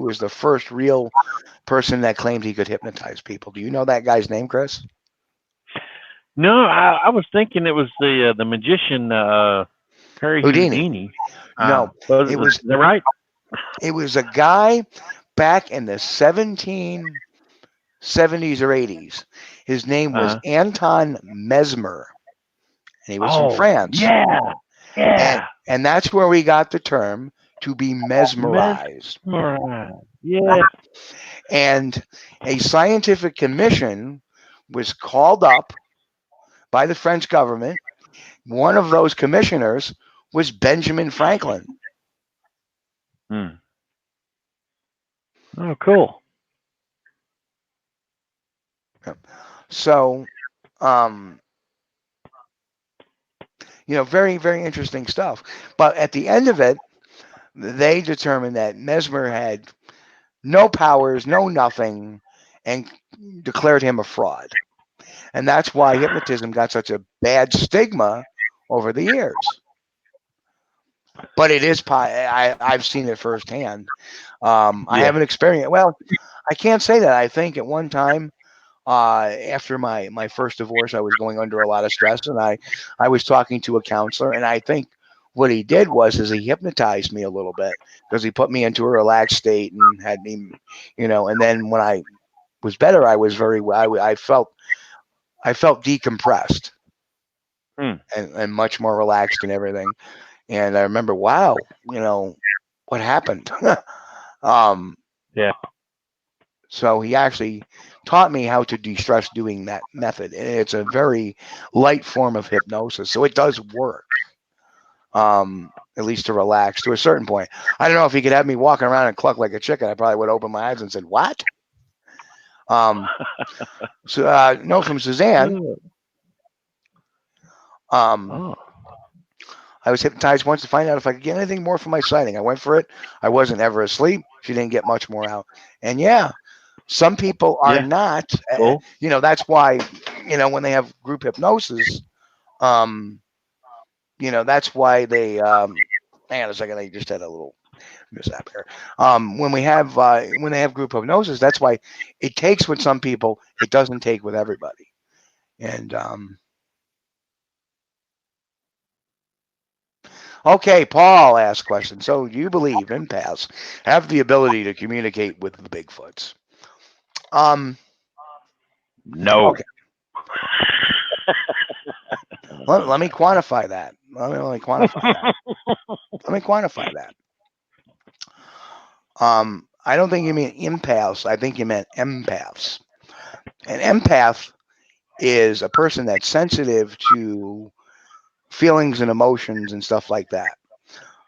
was the first real person that claimed he could hypnotize people? Do you know that guy's name, Chris? No, I was thinking it was the magician Harry Houdini. No, it was. Is that right? It was a guy back in the 1770s or 80s. His name was Anton Mesmer, and he was from France. Yeah. And that's where we got the term to be mesmerized. Yeah. And a scientific commission was called up by the French government. One of those commissioners was Benjamin Franklin. Oh, cool. So, very, very interesting stuff. But at the end of it, they determined that Mesmer had no powers, no nothing, and declared him a fraud. And that's why hypnotism got such a bad stigma over the years. But it is, I've seen it firsthand. I haven't experienced, well, I can't say that. I think at one time, after my first divorce, I was going under a lot of stress, and I was talking to a counselor, and I think what he did was he hypnotized me a little bit, because he put me into a relaxed state and had me, and then when I was better, I was I felt decompressed and much more relaxed and everything. And I remember, wow, what happened? So he actually taught me how to de-stress doing that method. And it's a very light form of hypnosis. So it does work, at least to relax to a certain point. I don't know if he could have me walking around and cluck like a chicken. I probably would open my eyes and said, what? So, no, from Suzanne. I was hypnotized once to find out if I could get anything more from my sighting. I went for it. I wasn't ever asleep. She didn't get much more out. And some people are not. Cool. That's why, when they have group hypnosis, that's why they, hang on a second, I just had a little mishap here. When they have group hypnosis, that's why it takes with some people, it doesn't take with everybody. And, okay, Paul asked question. So do you believe empaths have the ability to communicate with the Bigfoots? No. Okay. Let me quantify that. Let me quantify that. Let me quantify that. I don't think you mean empaths. I think you meant empaths. An empath is a person that's sensitive to feelings and emotions and stuff like that.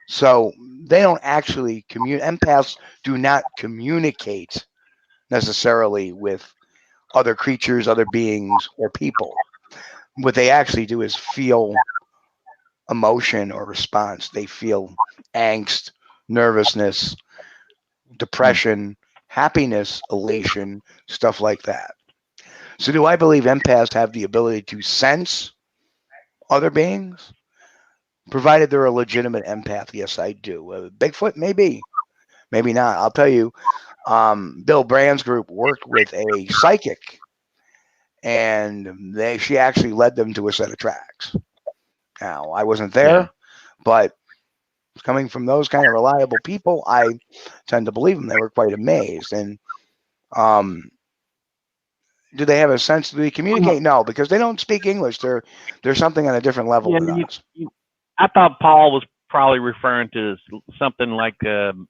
So they don't actually communicate. Empaths do not communicate necessarily with other creatures, other beings, or people. What they actually do is feel emotion or response. They feel angst, nervousness, depression, happiness, elation, stuff like that. So do I believe empaths have the ability to sense other beings? Provided they're a legitimate empath, yes, I do. Bigfoot, maybe. Maybe not. I'll tell you, Bill Brand's group worked with a psychic, and she actually led them to a set of tracks. Now, I wasn't there, but coming from those kind of reliable people, I tend to believe them. They were quite amazed. And do they have a sense? Do they communicate? No, because they don't speak English. They're something on a different level than us. I thought Paul was probably referring to something like the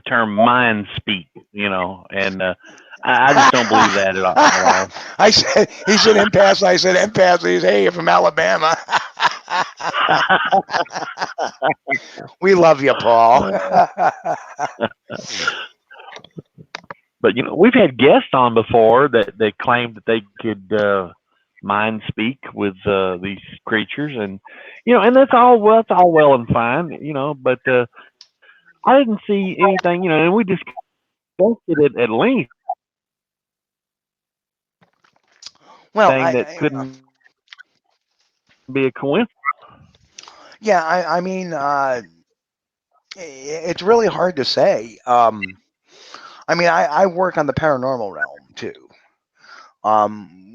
term mind speak, and I just don't believe that at all. I said, he said empaths. I said empaths. He said, hey, you're from Alabama. We love you, Paul. But we've had guests on before that claimed that they could mind speak with these creatures, and and that's all well and fine, but I didn't see anything, and we discussed it at length. Well, that couldn't be a coincidence. Yeah, I mean, it's really hard to say. I mean, I work on the paranormal realm too.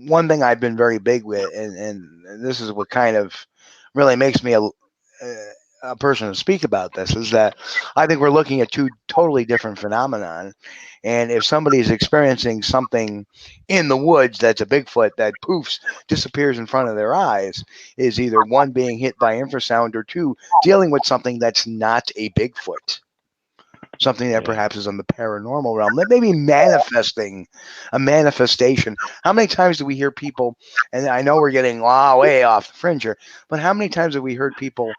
One thing I've been very big with, and this is what kind of really makes me a person to speak about this, is that I think we're looking at two totally different phenomenon. And if somebody is experiencing something in the woods that's a Bigfoot that poofs, disappears in front of their eyes, is either one, being hit by infrasound, or two, dealing with something that's not a Bigfoot. Something that perhaps is on the paranormal realm, that may be manifesting a manifestation. How many times do we hear people, and I know we're getting way off the fringe here, but how many times have we heard people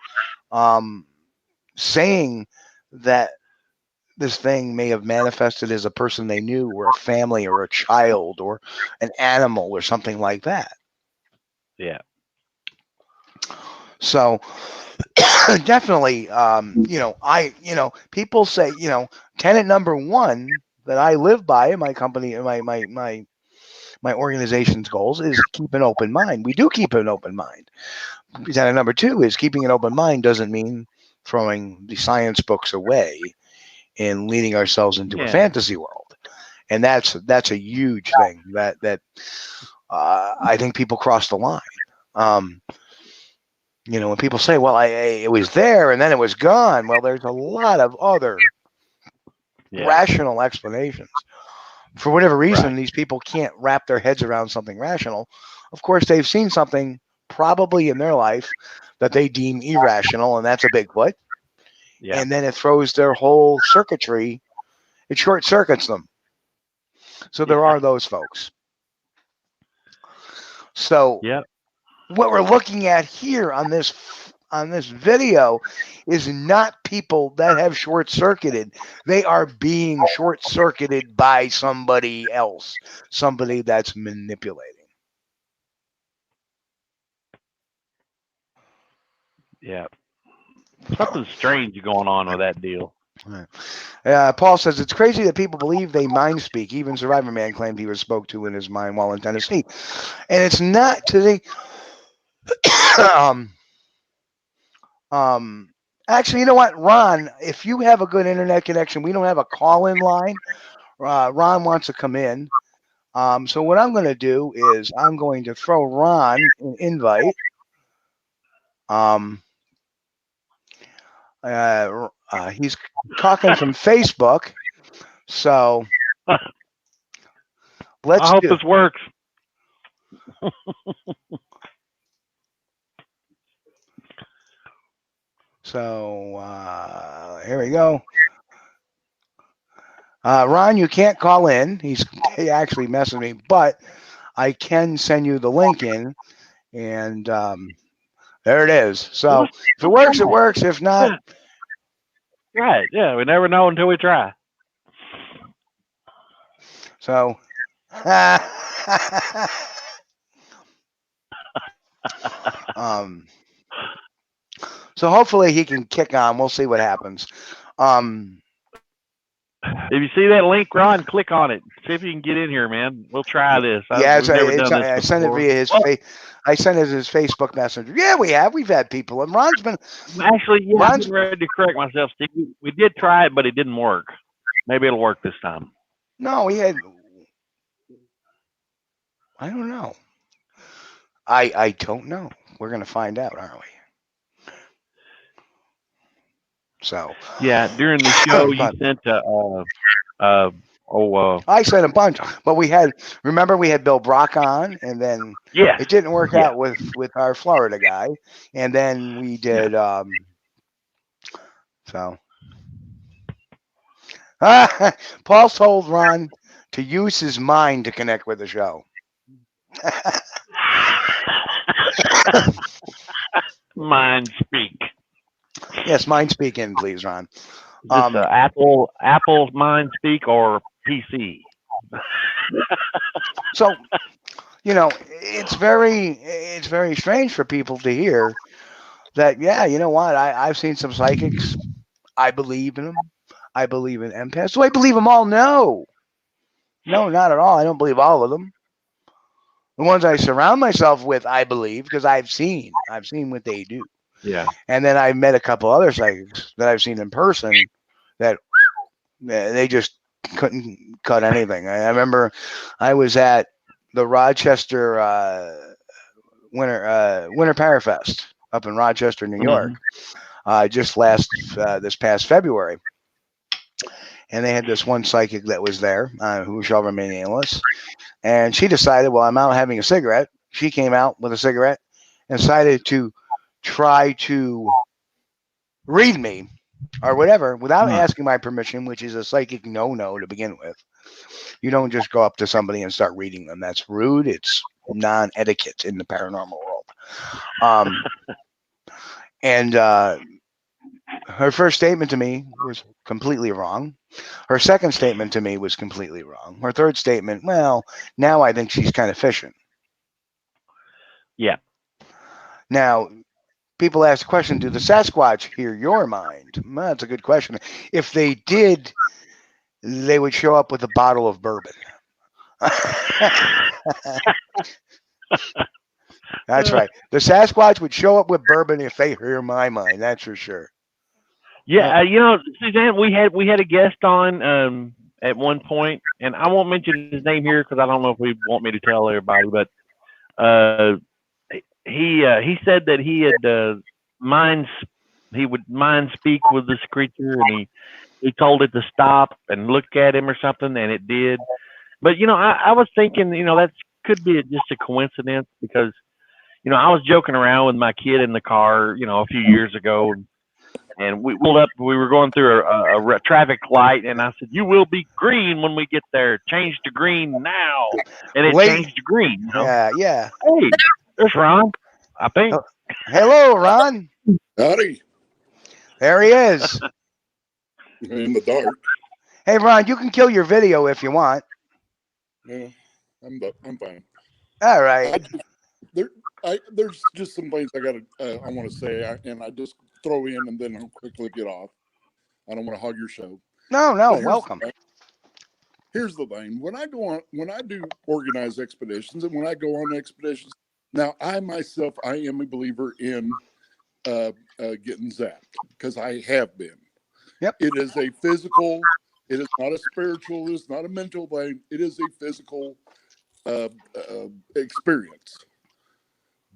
saying that this thing may have manifested as a person they knew, or a family, or a child, or an animal, or something like that? Yeah. So definitely, people say, tenet number one that I live by in my company, my organization's goals is keep an open mind. We do keep an open mind. Tenet number two is keeping an open mind doesn't mean throwing the science books away and leading ourselves into a fantasy world. And that's a huge thing that I think people cross the line. When people say, well, it was there and then it was gone. Well, there's a lot of other rational explanations. For whatever reason, these people can't wrap their heads around something rational. Of course, they've seen something probably in their life that they deem irrational, and that's a Bigfoot. Yeah. And then it throws their whole circuitry, it short circuits them. So there are those folks. So what we're looking at here on this video is not people that have short-circuited. They are being short-circuited by somebody else, somebody that's manipulating. Yeah. Something strange going on with that deal. Paul says, it's crazy that people believe they mind speak. Even Survivor Man claimed he was spoke to in his mind while in Tennessee. And it's not to the... Actually, you know what, Ron, if you have a good internet connection, we don't have a call-in line. Ron wants to come in. So what I'm going to do is I'm going to throw Ron an invite. He's talking from Facebook. So let's I hope this works. So here we go. Ron, you can't call in. He actually messaged me, but I can send you the link in, and there it is. So if it works, it works. If not, right? Yeah, we never know until we try. So, so hopefully he can kick on. We'll see what happens. If you see that link, Ron, click on it. See if you can get in here, man. We'll try this. Yeah, I sent it via his I sent it his Facebook Messenger. Yeah, we've had people, and Ron's been actually. Yeah, I'm ready to correct myself, Steve. We did try it, but it didn't work. Maybe it'll work this time. No, we had. I don't know. I don't know. We're gonna find out, aren't we? So yeah, during the show you sent I sent a bunch, but we had Bill Brock on, and then it didn't work out with our Florida guy, and then we did so Paul told Ron to use his mind to connect with the show. Mind speak. Yes, mind speak in, please, Ron. Apple mind speak or PC. So, it's very strange for people to hear that. Yeah, you know what? I've seen some psychics. I believe in them. I believe in empaths. Do I believe them all? No, not at all. I don't believe all of them. The ones I surround myself with, I believe, because I've seen what they do. Yeah. And then I met a couple other psychics that I've seen in person that they just couldn't cut anything. I remember I was at the Rochester Winter Parafest up in Rochester, New York, just this past February. And they had this one psychic that was there, who shall remain nameless. And she decided, well, I'm out having a cigarette. She came out with a cigarette and decided to try to read me or whatever without asking my permission, which is a psychic no-no to begin with. You don't just go up to somebody and start reading them. That's rude. It's non-etiquette in the paranormal world. And her first statement to me was completely wrong. Her second statement to me was completely wrong. Her third statement, well, now I think she's kind of fishing. Yeah. Now, people ask the question, do the Sasquatch hear your mind? Well, that's a good question. If they did, they would show up with a bottle of bourbon. That's right. The Sasquatch would show up with bourbon if they hear my mind. That's for sure. Yeah, Suzanne, we had a guest on at one point, and I won't mention his name here because I don't know if he want me to tell everybody, but he said that he had he would mind speak with this creature, and he told it to stop and look at him or something, and it did. But I was thinking, that could be just a coincidence because I was joking around with my kid in the car, a few years ago. And we pulled up. We were going through a traffic light, and I said, "You will be green when we get there. Change to green now." And it changed to green. Yeah. Hey, there's Ron. I think. Hello, Ron. Howdy. There he is. In the dark. Hey, Ron, you can kill your video if you want. Yeah, I'm fine. All right. There's just some things I want to say, and I just throw in and then I'll quickly get off. I don't want to hog your show. No, welcome. Here's the thing: when I do organized expeditions, and when I go on expeditions, now I myself, I am a believer in getting zapped because I have been. Yep. It is a physical. It is not a spiritual. It is not a mental thing. It is a physical experience.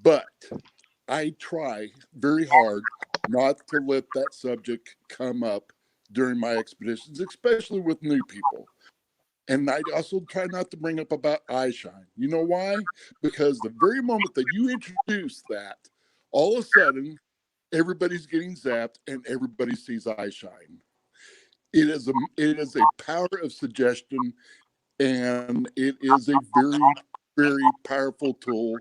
But I try very hard not to let that subject come up during my expeditions, especially with new people. And I also try not to bring up about eye shine. You know why? Because the very moment that you introduce that, all of a sudden, everybody's getting zapped and everybody sees eye shine. It is a power of suggestion, and it is a very, very powerful tool,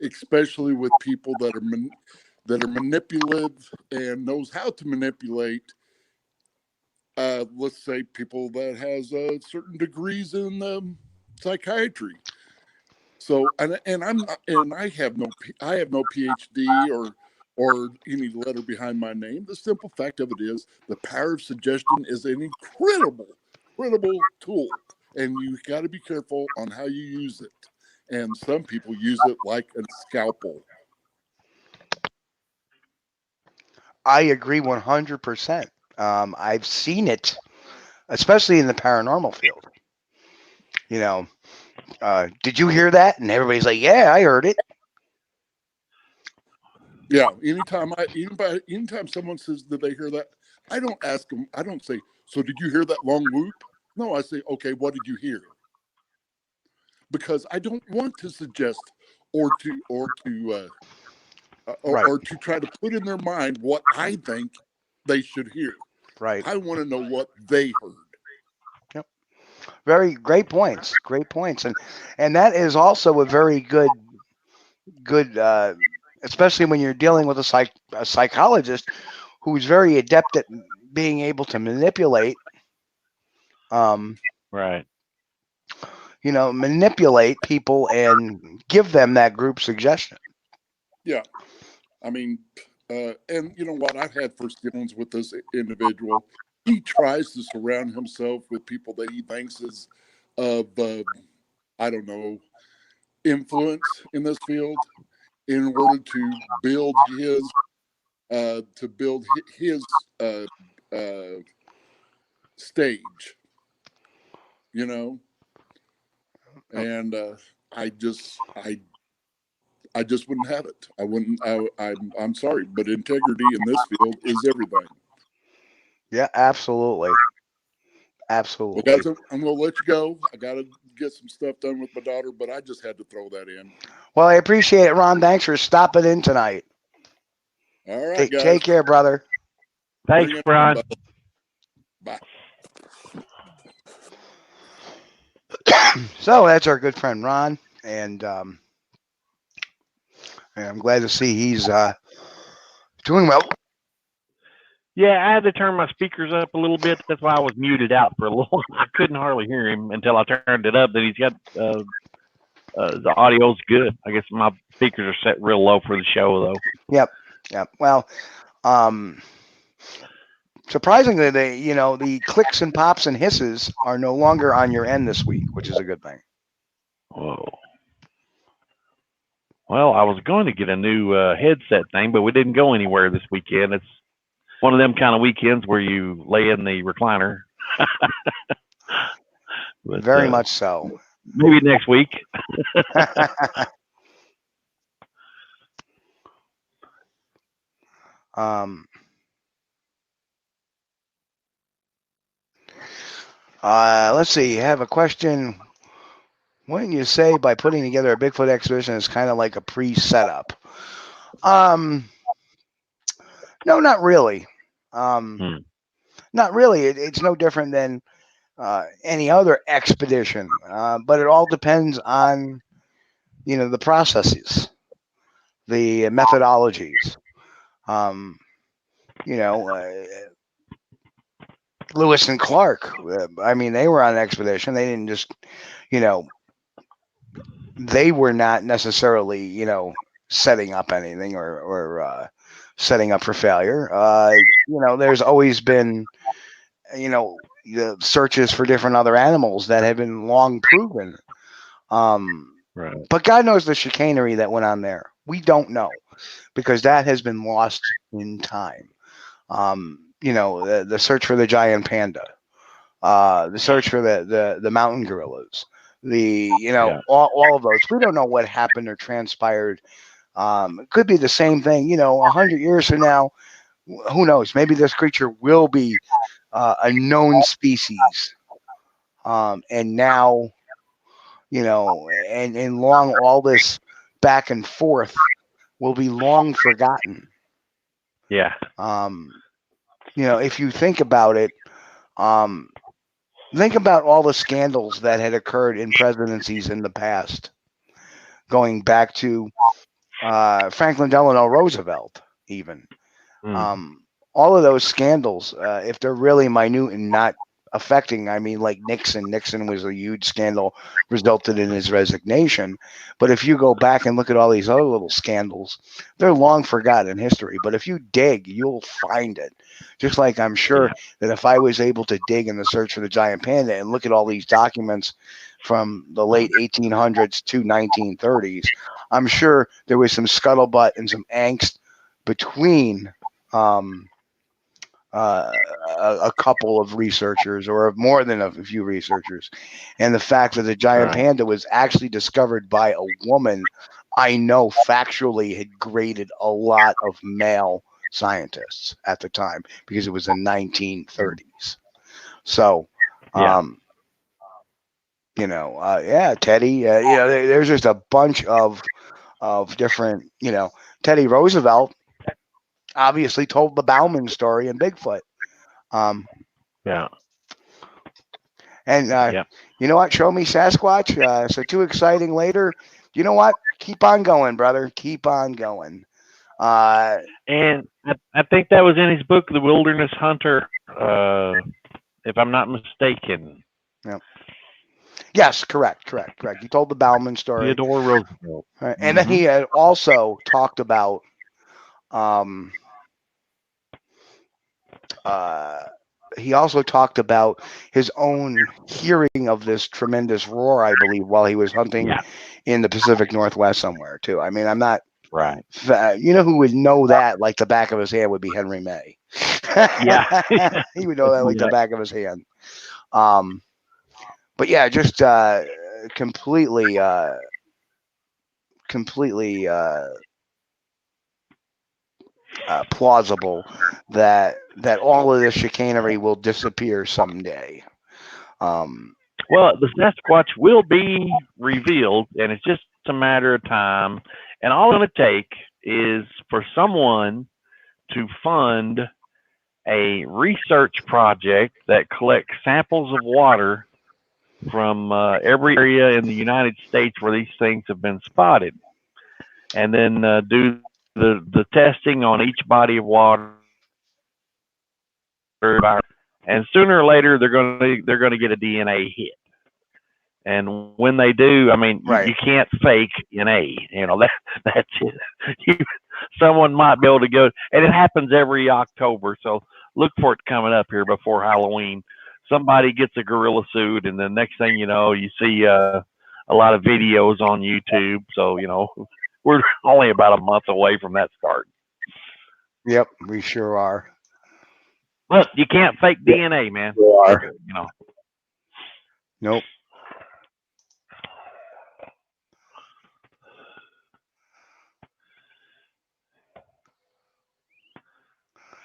especially with people that are manipulative and knows how to manipulate. Let's say people that has certain degrees in psychiatry. So I have no PhD or any letter behind my name. The simple fact of it is the power of suggestion is an incredible tool, and you got to be careful on how you use it. And some people use it like a scalpel. I agree 100%. I've seen it, especially in the paranormal field. Did you hear that? And everybody's like, yeah, I heard it. Yeah. Anytime someone says that they hear that, I don't ask them. I don't say, so did you hear that long whoop? No, I say, okay, what did you hear? Because I don't want to suggest or to try to put in their mind what I think they should hear. Right. I want to know what they heard. Yep. Very great points. Great points. And that is also a very good, especially when you're dealing with a psychologist who's very adept at being able to manipulate. Right. Manipulate people and give them that group suggestion. Yeah. I mean, and you know what? I've had first dealings with this individual. He tries to surround himself with people that he thinks is of, I don't know, influence in this field in order to build his stage, and I just wouldn't have it. I wouldn't. I'm sorry, but integrity in this field is everything. Yeah, absolutely. Absolutely. Well, guys, I'm going to let you go. I got to get some stuff done with my daughter, but I just had to throw that in. Well, I appreciate it, Ron. Thanks for stopping in tonight. All right, guys. Take care, brother. Thanks, Ron. Bye. So that's our good friend Ron, and I'm glad to see he's doing well. Yeah, I had to turn my speakers up a little bit. That's why I was muted out for a little. I couldn't hardly hear him until I turned it up. Then he's got the audio's good. I guess my speakers are set real low for the show, though. Yep. Well, surprisingly, the clicks and pops and hisses are no longer on your end this week, which is a good thing. Whoa. Well, I was going to get a new headset thing, but we didn't go anywhere this weekend. It's one of them kind of weekends where you lay in the recliner. But, very much so. Maybe next week. Let's see. You have a question. Wouldn't you say by putting together a Bigfoot exhibition is kind of like a pre-setup? No, not really. Not really. It's no different than any other expedition, but it all depends on, the processes, the methodologies. Lewis and Clark. They were on an expedition. They didn't just, they were not necessarily, setting up anything or setting up for failure. There's always been, the searches for different other animals that have been long proven. Right. But God knows the chicanery that went on there. We don't know because that has been lost in time. The search for the giant panda, the search for the mountain gorillas, all of those. We don't know what happened or transpired. It could be the same thing, 100 years from now, who knows? Maybe this creature will be a known species. And now, and long all this back and forth will be long forgotten. Yeah. You know, if you think about it, think about all the scandals that had occurred in presidencies in the past, going back to Franklin Delano Roosevelt, even. All of those scandals, if they're really minute and not affecting, I mean, like Nixon was a huge scandal, resulted in his resignation. But if you go back and look at all these other little scandals, they're long forgotten in history. But if you dig, you'll find it. Just like I'm sure that if I was able to dig in the search for the giant panda and look at all these documents from the late 1800s to 1930s, I'm sure there was some scuttlebutt and some angst between a couple of researchers, or more than a few researchers, and the fact that the giant panda was actually discovered by a woman, I know factually had grated a lot of male scientists at the time, because it was the 1930s. So, you know, yeah, Teddy, you know, there's just a bunch of different, you know, Teddy Roosevelt obviously told the Bauman story in Bigfoot. Yeah. And you know what? Show me Sasquatch. So too exciting later. You know what? Keep on going, brother. Keep on going. And I think that was in his book, The Wilderness Hunter, if I'm not mistaken. Yep. Yes, correct. He told the Bauman story. Theodore Roosevelt. And then he had also talked about his own hearing of this tremendous roar, I believe, while he was hunting in the Pacific Northwest somewhere too. I mean, I'm not right. You know who would know that like the back of his hand would be Henry May. Yeah. He would know that like the back of his hand. But yeah, just completely plausible that all of this chicanery will disappear someday. Well, the Sasquatch will be revealed, and it's just a matter of time. And all it's going to take is for someone to fund a research project that collects samples of water from every area in the United States where these things have been spotted, and then do the testing on each body of water. And sooner or later, they're going to get a DNA hit. And when they do, I mean, you can't fake DNA. You know, that's it. Someone might be able to go, and it happens every October. So look for it coming up here before Halloween. Somebody gets a gorilla suit, and the next thing you know, you see a lot of videos on YouTube. So, you know, we're only about a month away from that start. Yep, we sure are. Look, you can't fake DNA, man. You know. Nope.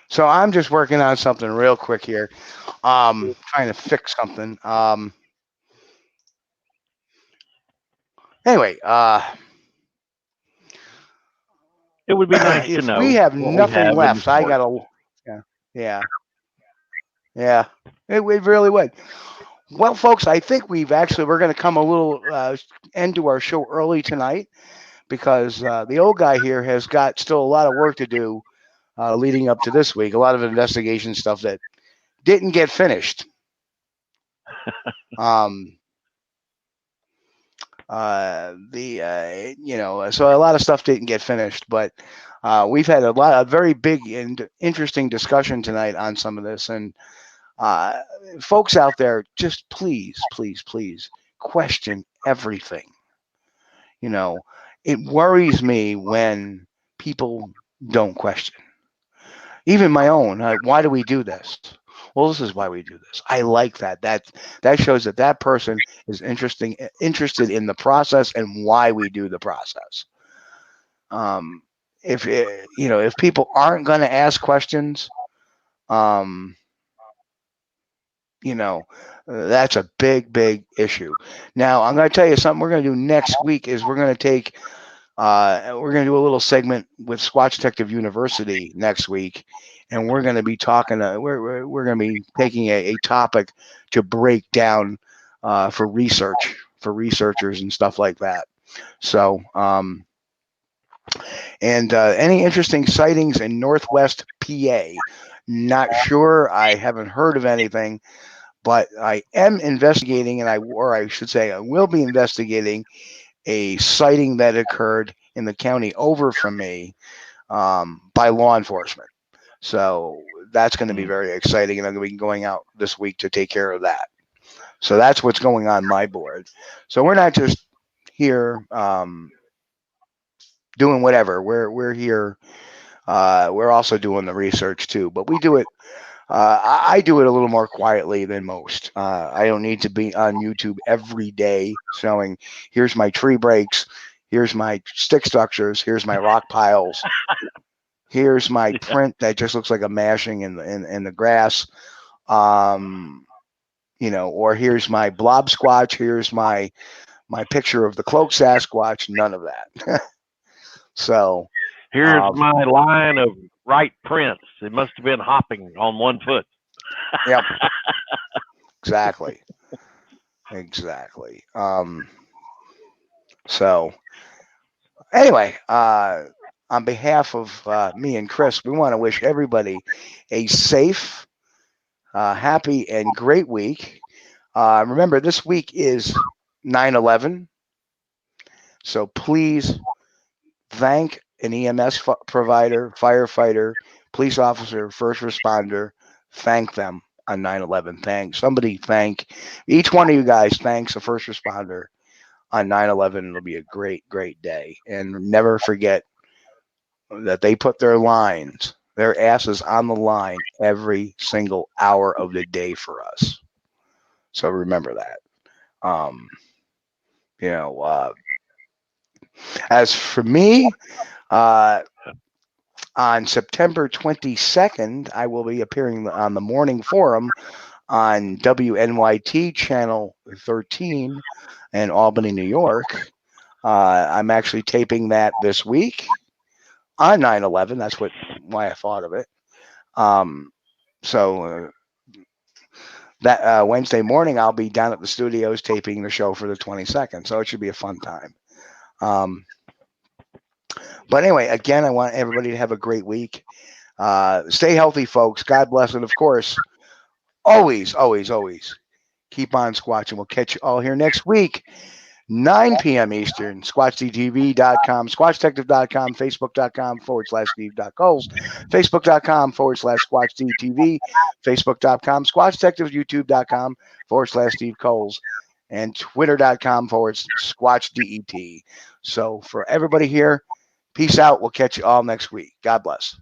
So I'm just working on something real quick here. Trying to fix something. Anyway, it would be nice to know. We have nothing left. I gotta. Yeah. It really would. Well, folks, I think we're going to come a little end to our show early tonight, because the old guy here has got still a lot of work to do leading up to this week. A lot of investigation stuff that didn't get finished. You know, so a lot of stuff didn't get finished, but we've had a very big and interesting discussion tonight on some of this. And folks out there, just please question everything. You know, it worries me when people don't question. Even my own. Why do we do this? Well, this is why we do this. I like that. That shows that person is interested in the process and why we do the process. If people aren't going to ask questions, you know, that's a big issue. Now, I'm going to tell you something we're going to do next week is we're going to take We're going to do a little segment with Squatch Detective University next week, and we're going to be talking. We're going to be taking a topic to break down for research, for researchers and stuff like that. So, any interesting sightings in Northwest PA? Not sure. I haven't heard of anything, but I am investigating, and I will be investigating a sighting that occurred in the county over from me by law enforcement. So that's going to be very exciting, and I'm going to be going out this week to take care of that. So that's what's going on my board. So we're not just here doing whatever. We're here. We're also doing the research too, but we do it. I do it a little more quietly than most. I don't need to be on YouTube every day showing, here's my tree breaks, here's my stick structures, here's my rock piles, here's my print that just looks like a mashing in the grass, you know, or here's my blob squatch, here's my picture of the cloak Sasquatch. None of that. So here's my line of right prints. It must have been hopping on one foot. Yep. Exactly. Exactly. So anyway, on behalf of me and Chris, we want to wish everybody a safe, happy, and great week. Remember, this week is 9/11. So please thank an EMS provider, firefighter, police officer, first responder. Thank them on 9/11. Thank each one of you guys. Thanks a first responder on 9/11. It'll be a great, great day. And never forget that they put their asses on the line every single hour of the day for us. So remember that. You know, as for me, on September 22nd, I will be appearing on the Morning Forum on WNYT Channel 13 in Albany, New York. I'm actually taping that this week on 9/11. That's why I thought of it. So that Wednesday morning, I'll be down at the studios taping the show for the 22nd. So it should be a fun time. But anyway, again, I want everybody to have a great week. Stay healthy, folks. God bless. And of course, always, always, always keep on squatching. We'll catch you all here next week, 9 p.m. Eastern. SquatchDTV.com, SquatchDetective.com, Facebook.com/Steve.Kulls, Facebook.com/SquatchDTV, Facebook.com, SquatchDetective, YouTube.com/Steve Kulls, and Twitter.com/SquatchDET. So for everybody here, peace out. We'll catch you all next week. God bless.